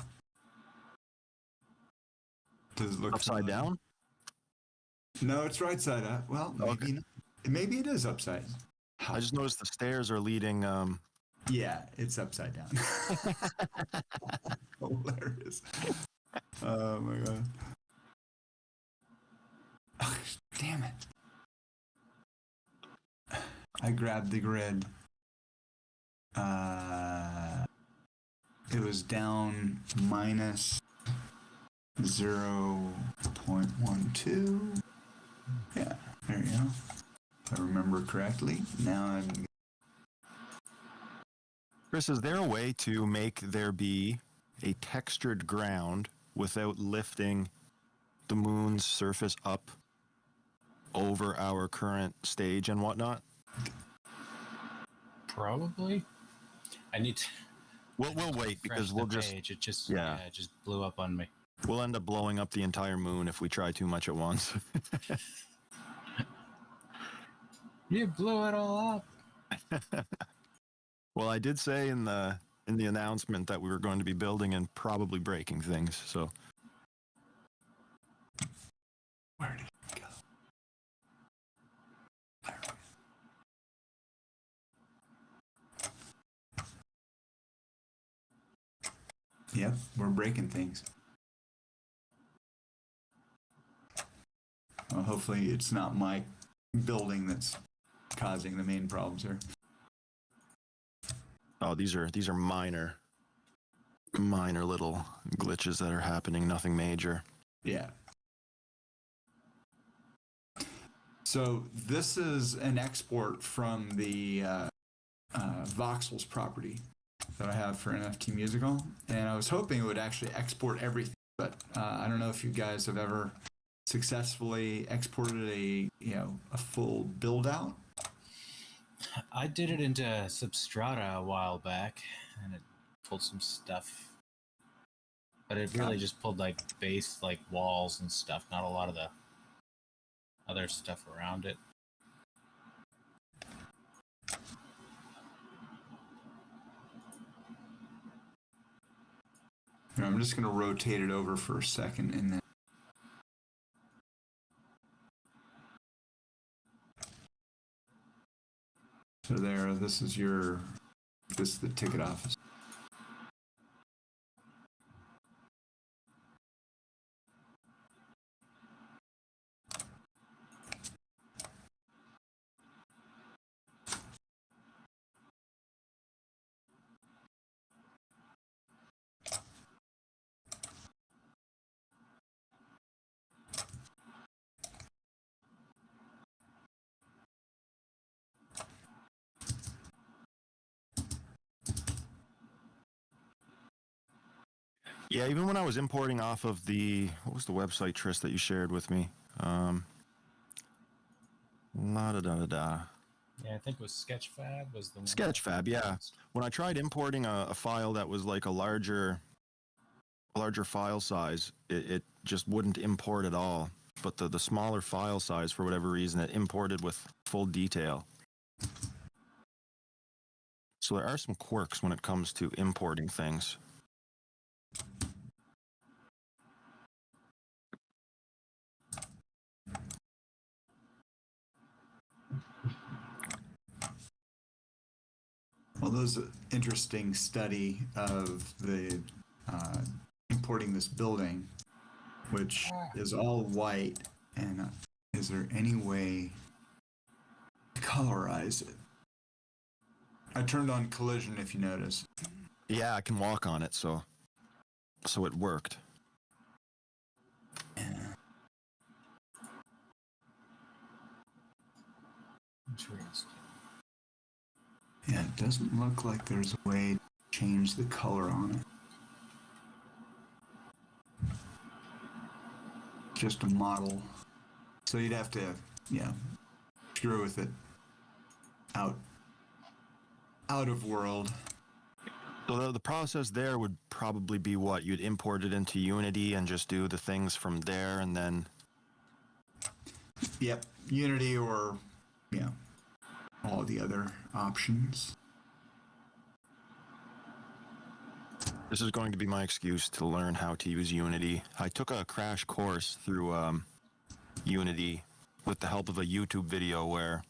Does it look Upside down? No, it's right side up. Well, maybe Okay. not. Maybe it is upside. I just noticed the stairs are leading Yeah, it's upside down. Hilarious. Oh my god. Oh, damn it. I grabbed the grid. It was down minus 0.12. Yeah, there you go. If I remember correctly. Now I'm. Chris, is there a way to make there be a textured ground without lifting the moon's surface up over our current stage and whatnot? Probably. I need to. We'll wait because we'll just page. It just it just blew up on me. we'll end up blowing up the entire moon if we try too much at once. You blew it all up. Well, I did say in the announcement that we were going to be building and probably breaking things. So Where did it go? There we go. Yep, we're breaking things. Well, hopefully it's not my building that's causing the main problems here. oh, these are minor little glitches that are happening, nothing major. Yeah. So this is an export from the Voxels property that I have for NFT Musical, and I was hoping it would actually export everything, but I don't know if you guys have ever successfully exported a full build out. I did it into Substrata a while back, and it pulled some stuff. But it really just pulled like base, like walls and stuff, not a lot of the other stuff around it. Here, I'm just going to rotate it over for a second and then. So there, this is the ticket office. Yeah, even when I was importing off of what was the website, Tris, that you shared with me? La da da da da. Yeah, I think it was Sketchfab was the one. Sketchfab, yeah. When I tried importing a file that was like a larger file size, it just wouldn't import at all. But the smaller file size, for whatever reason, it imported with full detail. So there are some quirks when it comes to importing things. Well, there's an interesting study of the importing this building, which is all white. And is there any way to colorize it? I turned on collision, if you notice. Yeah, I can walk on it, so it worked. Yeah. Interesting. Yeah, it doesn't look like there's a way to change the color on it. Just a model. So you'd have to, screw with it out of world. So the process there would probably be what? You'd import it into Unity and just do the things from there and then... Yep, Unity or, all the other options. This is going to be my excuse to learn how to use Unity. I took a crash course through Unity with the help of a YouTube video where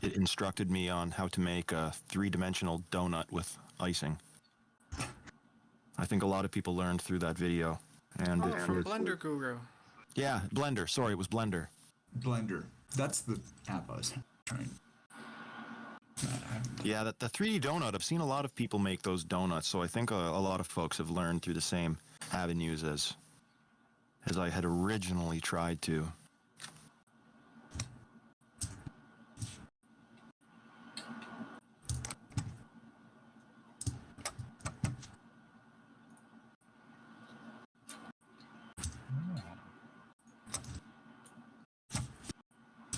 it instructed me on how to make a 3-dimensional donut with icing. I think a lot of people learned through that video. And Oh, from Blender Guru. yeah, Blender. Sorry, it was Blender. Blender. That's the app I was trying. Yeah, the 3D donut. I've seen a lot of people make those donuts, so I think a lot of folks have learned through the same avenues as I had originally tried to.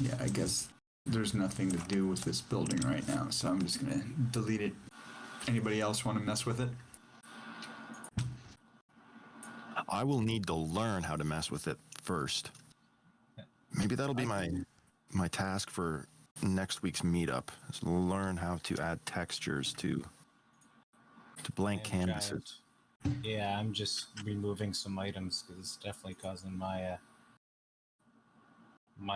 Yeah, I guess there's nothing to do with this building right now, so I'm just gonna delete it. Anybody else want to mess with it? I will need to learn how to mess with it first. Maybe that'll be my task for next week's meetup, is learn how to add textures to blank canvases. Yeah, I'm just removing some items because it's definitely causing my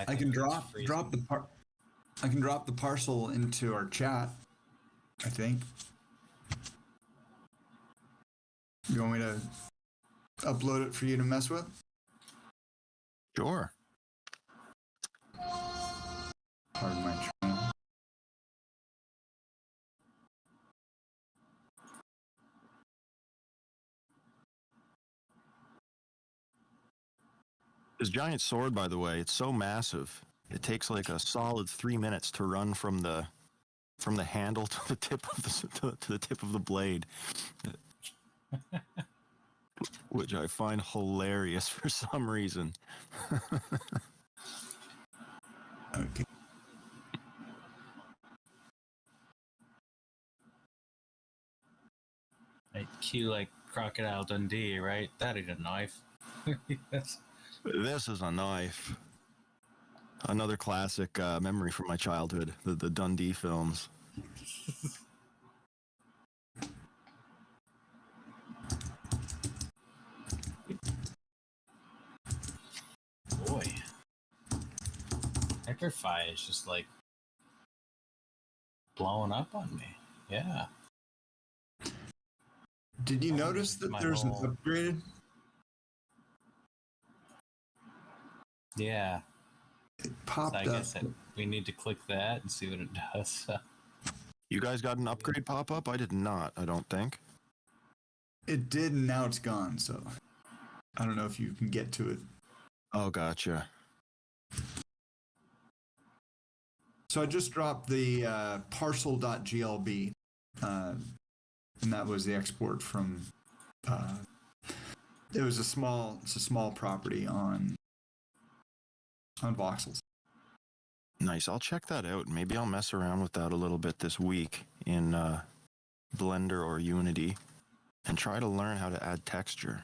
I can drop the parcel into our chat, I think. You want me to upload it for you to mess with? Sure. Pardon my train. This giant sword, by the way, it's so massive. It takes like a solid 3 minutes to run from the handle to the tip of to the tip of the blade, which I find hilarious for some reason. Okay. I cue like Crocodile Dundee, right? That ain't a knife. Yes. This is a knife. Another classic memory from my childhood, the Dundee films. Boy, Hyperfy is just like blowing up on me. Yeah. Did you notice that there's an upgrade? Yeah. It popped So I up. guess we need to click that and see what it does. You guys got an upgrade pop up? I did not, I don't think. It did, and now it's gone, so I don't know if you can get to it. Oh, gotcha. So I just dropped the parcel.glb, and that was the export from. It's a small property on voxels. Nice. I'll check that out. Maybe I'll mess around with that a little bit this week in Blender or Unity and try to learn how to add texture.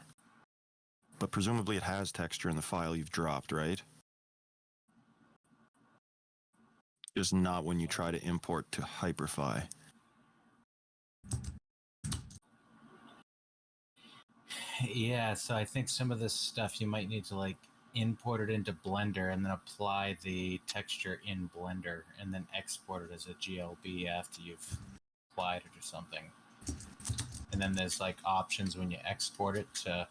But presumably it has texture in the file you've dropped, right? Just not when you try to import to Hyperfy. Yeah, so I think some of this stuff you might need to like import it into Blender and then apply the texture in Blender and then export it as a GLB after you've applied it or something. And then there's like options when you export it to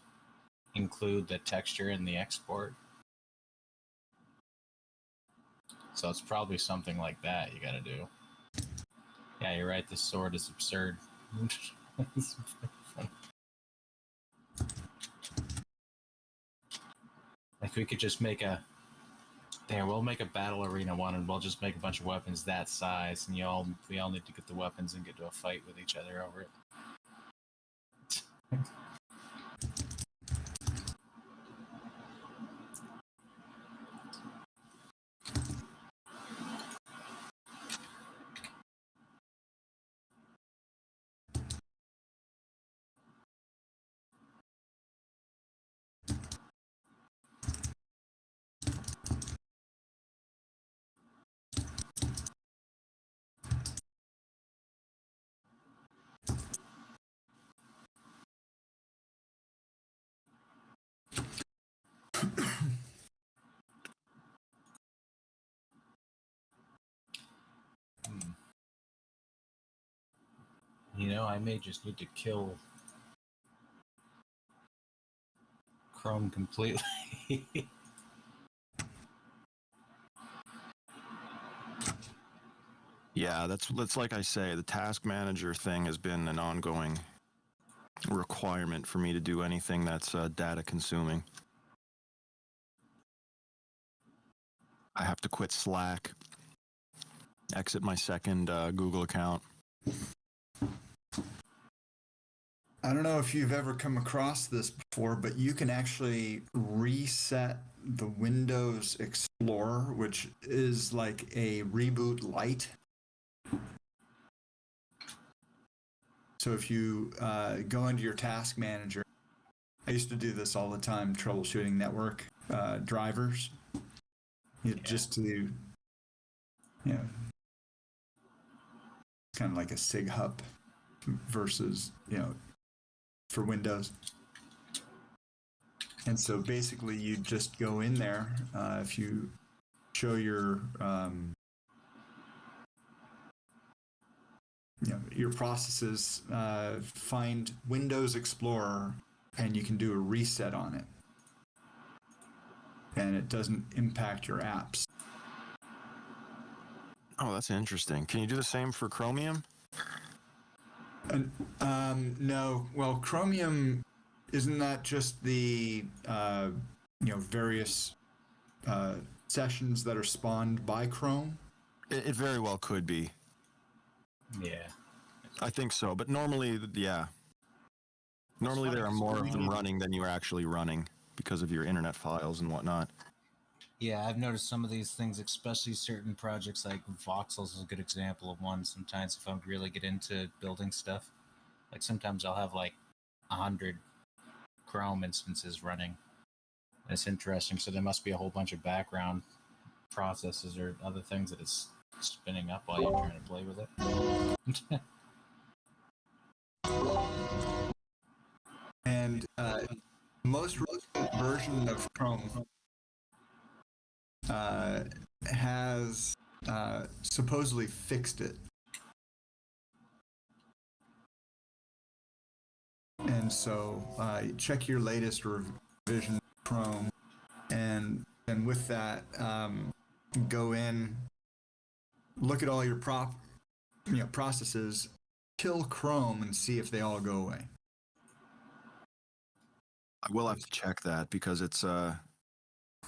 include the texture in the export. So it's probably something like that you gotta do. Yeah, you're right, this sword is absurd. Like we could just make we'll make a battle arena one and we'll just make a bunch of weapons that size and we all need to get the weapons and get to a fight with each other over it. You know, I may just need to kill Chrome completely. Yeah, that's like I say, the task manager thing has been an ongoing requirement for me to do anything that's data consuming. I have to quit Slack, exit my second Google account. I don't know if you've ever come across this before, but you can actually reset the Windows Explorer, which is like a reboot light. So if you go into your task manager, I used to do this all the time, troubleshooting network drivers, just to, kind of like a SIG hub versus, for Windows. And so basically you just go in there, if you show your your processes, find Windows Explorer, and you can do a reset on it. And it doesn't impact your apps. Oh, that's interesting. Can you do the same for Chromium? And, no. Well, Chromium, isn't that just the various sessions that are spawned by Chrome? It very well could be. Yeah. I think so, but normally, yeah. Normally there are more of them running than you are actually running because of your internet files and whatnot. Yeah, I've noticed some of these things, especially certain projects like Voxels is a good example of one. Sometimes if I really get into building stuff, like sometimes I'll have like 100 Chrome instances running. It's interesting. So there must be a whole bunch of background processes or other things that it's spinning up while you're trying to play with it. And most recent version of Chrome has supposedly fixed it. And so check your latest revision of Chrome, and with that, go in, look at all your processes, kill Chrome, and see if they all go away. I will have to check that because it's To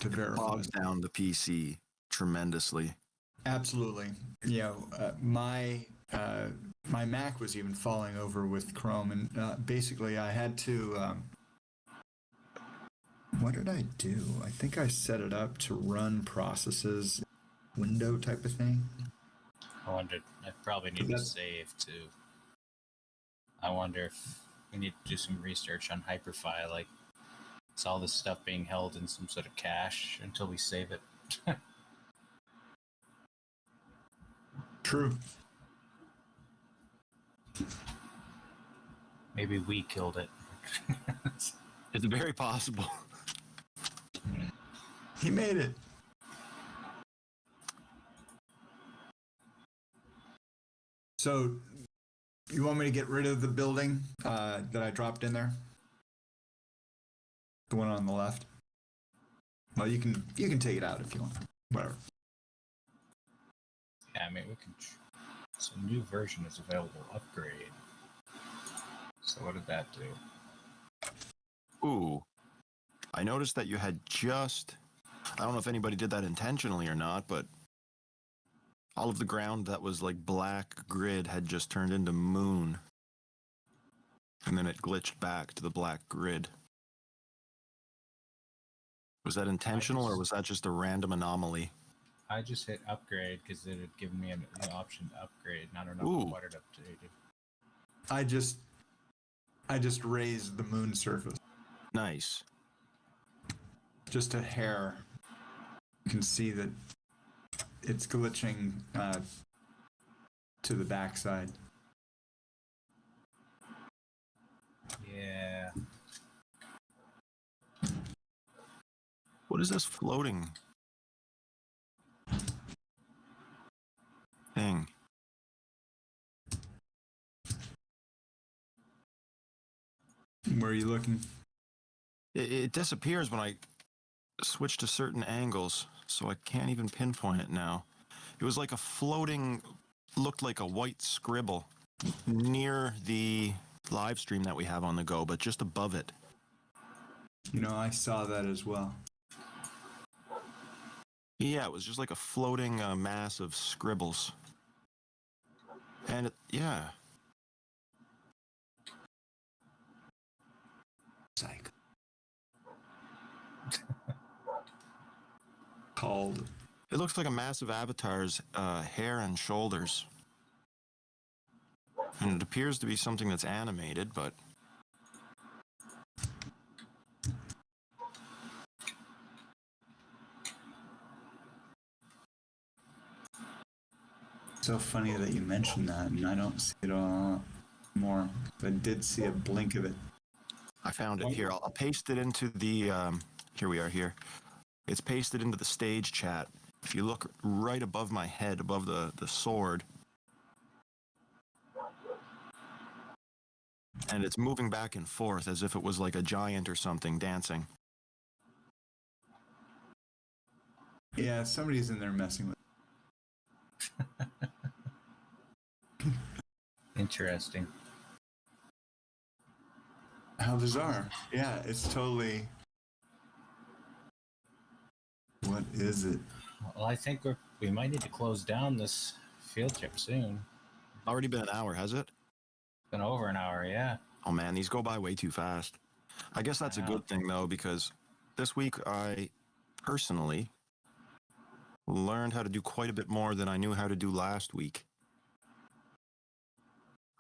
verify. bogs down the PC tremendously. Absolutely. My Mac was even falling over with Chrome, and basically I had to. What did I do? I think I set it up to run processes, window type of thing. I wonder, I probably need to save too. I wonder if we need to do some research on Hyperfile, like, is all this stuff being held in some sort of cache until we save it? True. Maybe we killed it. It's very possible. He made it. So, you want me to get rid of the building that I dropped in there? The one on the left. Well, you can take it out if you want. Whatever. Yeah, I mean, we can. So, new version is available. Upgrade. So, what did that do? Ooh. I noticed that you had just... I don't know if anybody did that intentionally or not, but all of the ground that was like black grid had just turned into moon. And then it glitched back to the black grid. Was that intentional or was that just a random anomaly? I just hit upgrade because it had given me an option to upgrade, and I don't know what it updated. I just raised the moon surface. Nice. Just a hair. You can see that it's glitching to the backside. Yeah. What is this floating thing? Where are you looking? It disappears when I switch to certain angles, so I can't even pinpoint it now. It was like a floating, looked like a white scribble near the live stream that we have on the go, but just above it. You know, I saw that as well. Yeah, it was just like a floating mass of scribbles. And yeah. Psych. Called. It looks like a massive avatar's hair and shoulders. And it appears to be something that's animated, but... So funny that you mentioned that, and I don't see it all more. I did see a blink of it. I found it here. I'll paste it into the... here we are here. It's pasted into the stage chat. If you look right above my head, above the sword, and it's moving back and forth as if it was like a giant or something dancing. Yeah, somebody's in there messing with it. Interesting. How bizarre. Yeah, it's totally... What is it? Well, I think we might need to close down this field trip soon. Already been an hour, has it? Been over an hour, yeah. Oh man, these go by way too fast. I guess that's a good thing though, because this week I personally learned how to do quite a bit more than I knew how to do last week.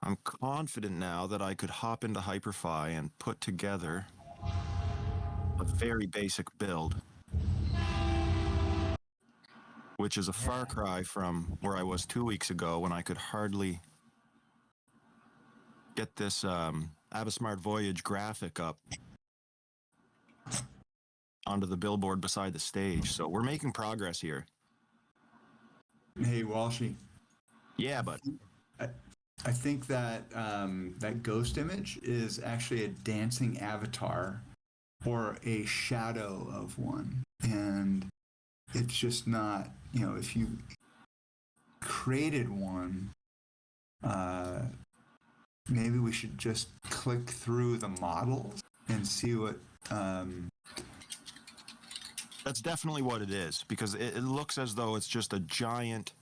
I'm confident now that I could hop into Hyperfy and put together a very basic build, which is a far cry from where I was 2 weeks ago when I could hardly get this AvaSmart Voyage graphic up onto the billboard beside the stage. So we're making progress here. Hey, Walshy. Yeah, but I think that that ghost image is actually a dancing avatar or a shadow of one. And it's just not, you know, if you created one, maybe we should just click through the models and see what... That's definitely what it is, because it looks as though it's just a giant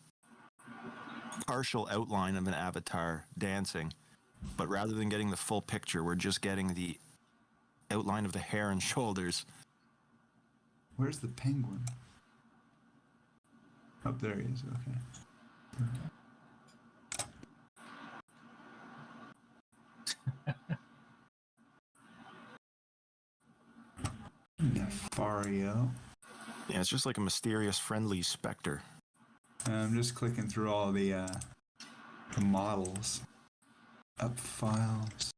partial outline of an avatar dancing. But rather than getting the full picture, we're just getting the outline of the hair and shoulders. Where's the penguin? Oh, there he is. Okay. Nefario. Yeah, it's just like a mysterious, friendly specter. I'm just clicking through all the models. Up files.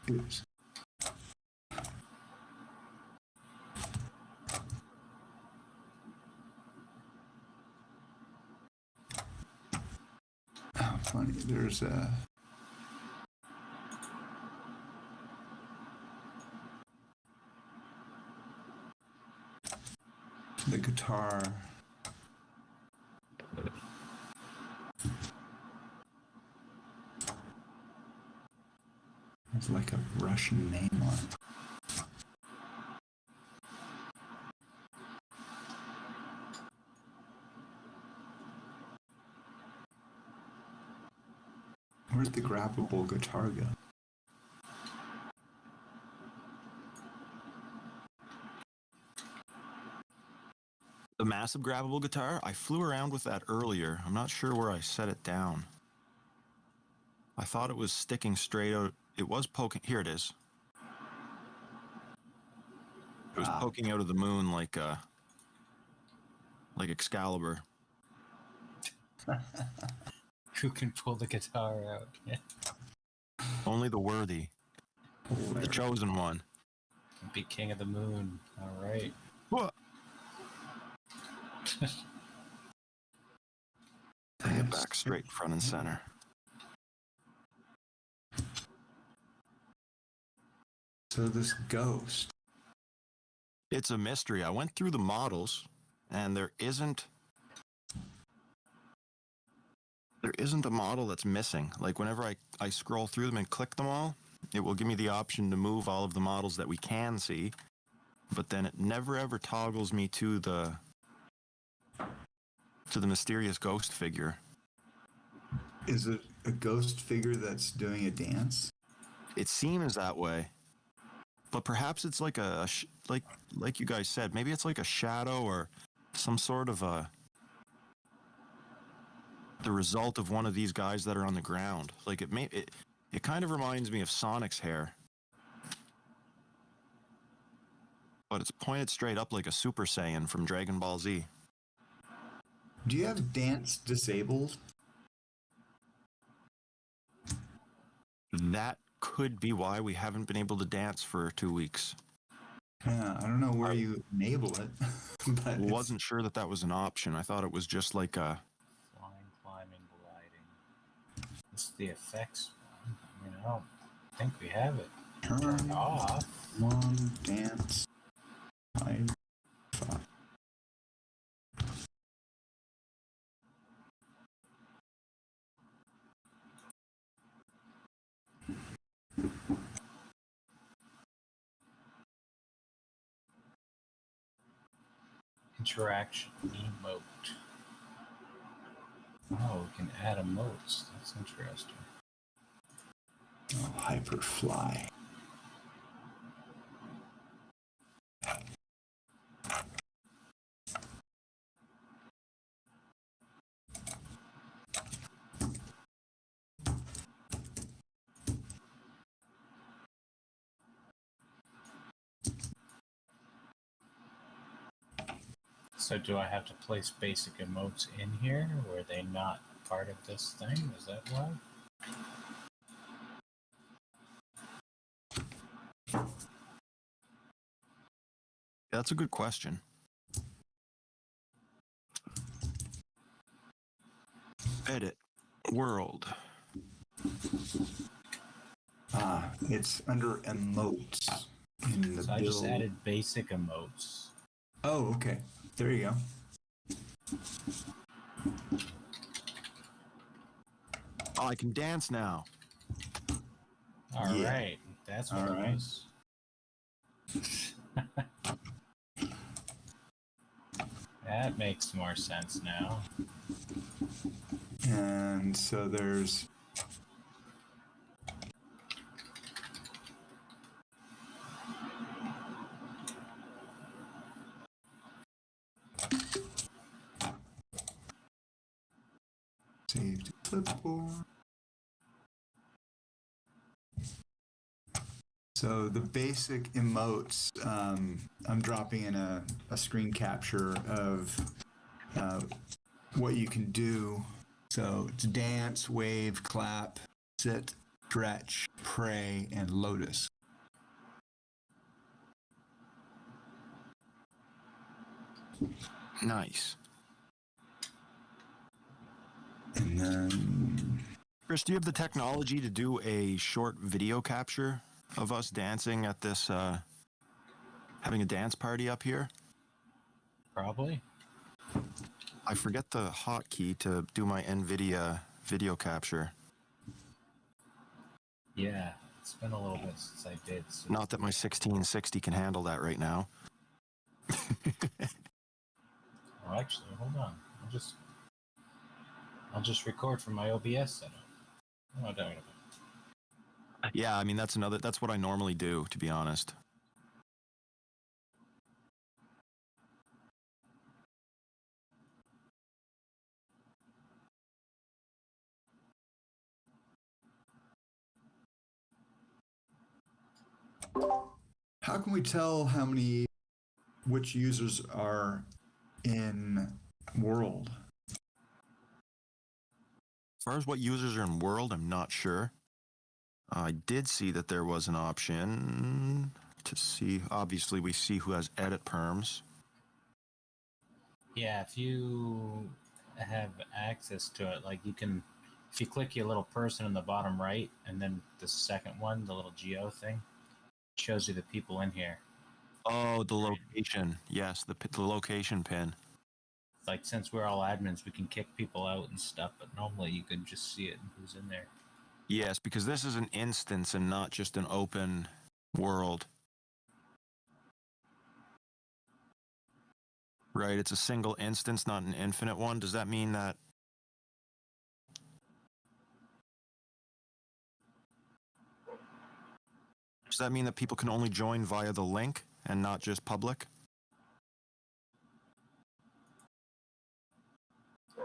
Oops. Oh, funny. There's a... the guitar. There's like a Russian name on it. Where'd the grabbable guitar go? The massive grabbable guitar, I flew around with that earlier. I'm not sure where I set it down. I thought it was sticking straight out. It was poking. Here it is. It was poking out of the moon like Excalibur. Who can pull the guitar out? Yeah. Only the worthy. The chosen one. Be king of the moon. All right. What? Get back straight front and center. So this ghost. It's a mystery. I went through the models, and there isn't a model that's missing. Like whenever I scroll through them and click them all, it will give me the option to move all of the models that we can see, but then it never ever toggles me to the mysterious ghost figure. Is it a ghost figure that's doing a dance? It seems that way. But perhaps it's like like you guys said, maybe it's like a shadow or some sort of the result of one of these guys that are on the ground. Like it kind of reminds me of Sonic's hair. But it's pointed straight up like a Super Saiyan from Dragon Ball Z. Do you have dance disabled? That could be why we haven't been able to dance for 2 weeks. Yeah, I don't know where you enable it, but I wasn't sure that was an option. I thought it was just like a... Flying, climbing, gliding. This is the effects one. I mean, I don't think we have it turned off. One dance. Five. Interaction emote. Oh, we can add emotes. That's interesting. Oh, Hyperfly. So do I have to place basic emotes in here? Were they not part of this thing? Is that why? That's a good question. Edit. World. It's under emotes in the So I just build. added basic emotes. Oh, okay. There you go. Oh, I can dance now. All Yeah. right, that's what All it right. was. That makes more sense now. And so there's save to clipboard. So the basic emotes, I'm dropping in a screen capture of what you can do. So it's dance, wave, clap, sit, stretch, pray, and lotus. Nice. And then Chris, do you have the technology to do a short video capture of us dancing at this, having a dance party up here? Probably. I forget the hotkey to do my NVIDIA video capture. Yeah, it's been a little bit since I did. So Not that my 1660 can handle that right now. Oh, actually, hold on. I'll just record from my OBS setup. Oh, damn it. Yeah, I mean, that's what I normally do, to be honest. how can we tell which users are in world? As far as what users are in world, I'm not sure. I did see that there was an option to see. Obviously, we see who has edit perms. Yeah, if you have access to it, like you can, if you click your little person in the bottom right, and then the second one, the little geo thing, shows you the people in here. Oh, the location. Yes, the location pin. Like since we're all admins, we can kick people out and stuff, but normally you could just see it and who's in there. Yes, because this is an instance and not just an open world. Right, it's a single instance, not an infinite one. Does that mean that... Does that mean that people can only join via the link and not just public?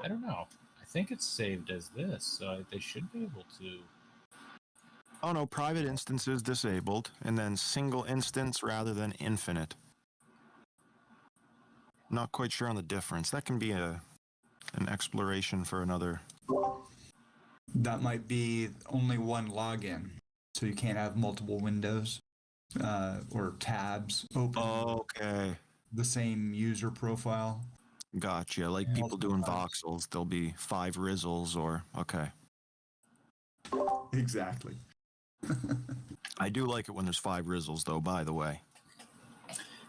I don't know. I think it's saved as this, so they should be able to. Oh no, private instance is disabled, and then single instance rather than infinite. Not quite sure on the difference. That can be an exploration for another. That might be only one login, so you can't have multiple windows or tabs open. Okay. The same user profile. Gotcha. Like Yeah, people doing sometimes. voxels, there'll be 5 rizzles or... Okay. Exactly. I do like it when there's 5 rizzles, though, by the way.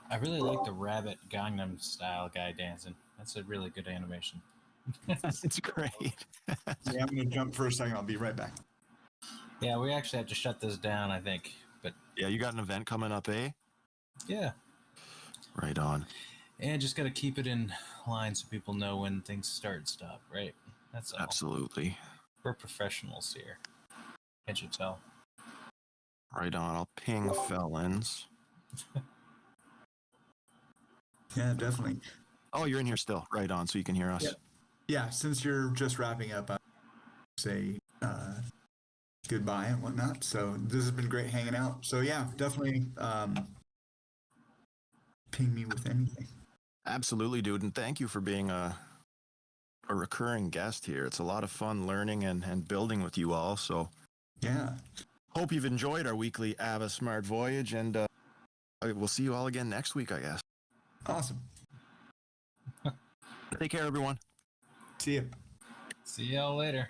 I really like the rabbit Gangnam style guy dancing. That's a really good animation. It's great. Yeah, I'm going to jump for a second. I'll be right back. Yeah, we actually have to shut this down, I think. But Yeah, you got an event coming up, eh? yeah. Right on. And just got to keep it in line so people know when things start and stop, right? That's all. Absolutely. We're professionals here. Can't you tell? Right on. I'll ping felons. Yeah, definitely. Oh, you're in here still. Right on, so you can hear us. Yep. Yeah, since you're just wrapping up, I'll say goodbye and whatnot. So this has been great hanging out. So yeah, definitely ping me with anything. Absolutely, dude. And thank you for being a recurring guest here. It's a lot of fun learning and building with you all. So Yeah. hope you've enjoyed our weekly AvaSmart Voyage, and we'll see you all again next week, I guess. Awesome. Take care, everyone. See you. See y'all later.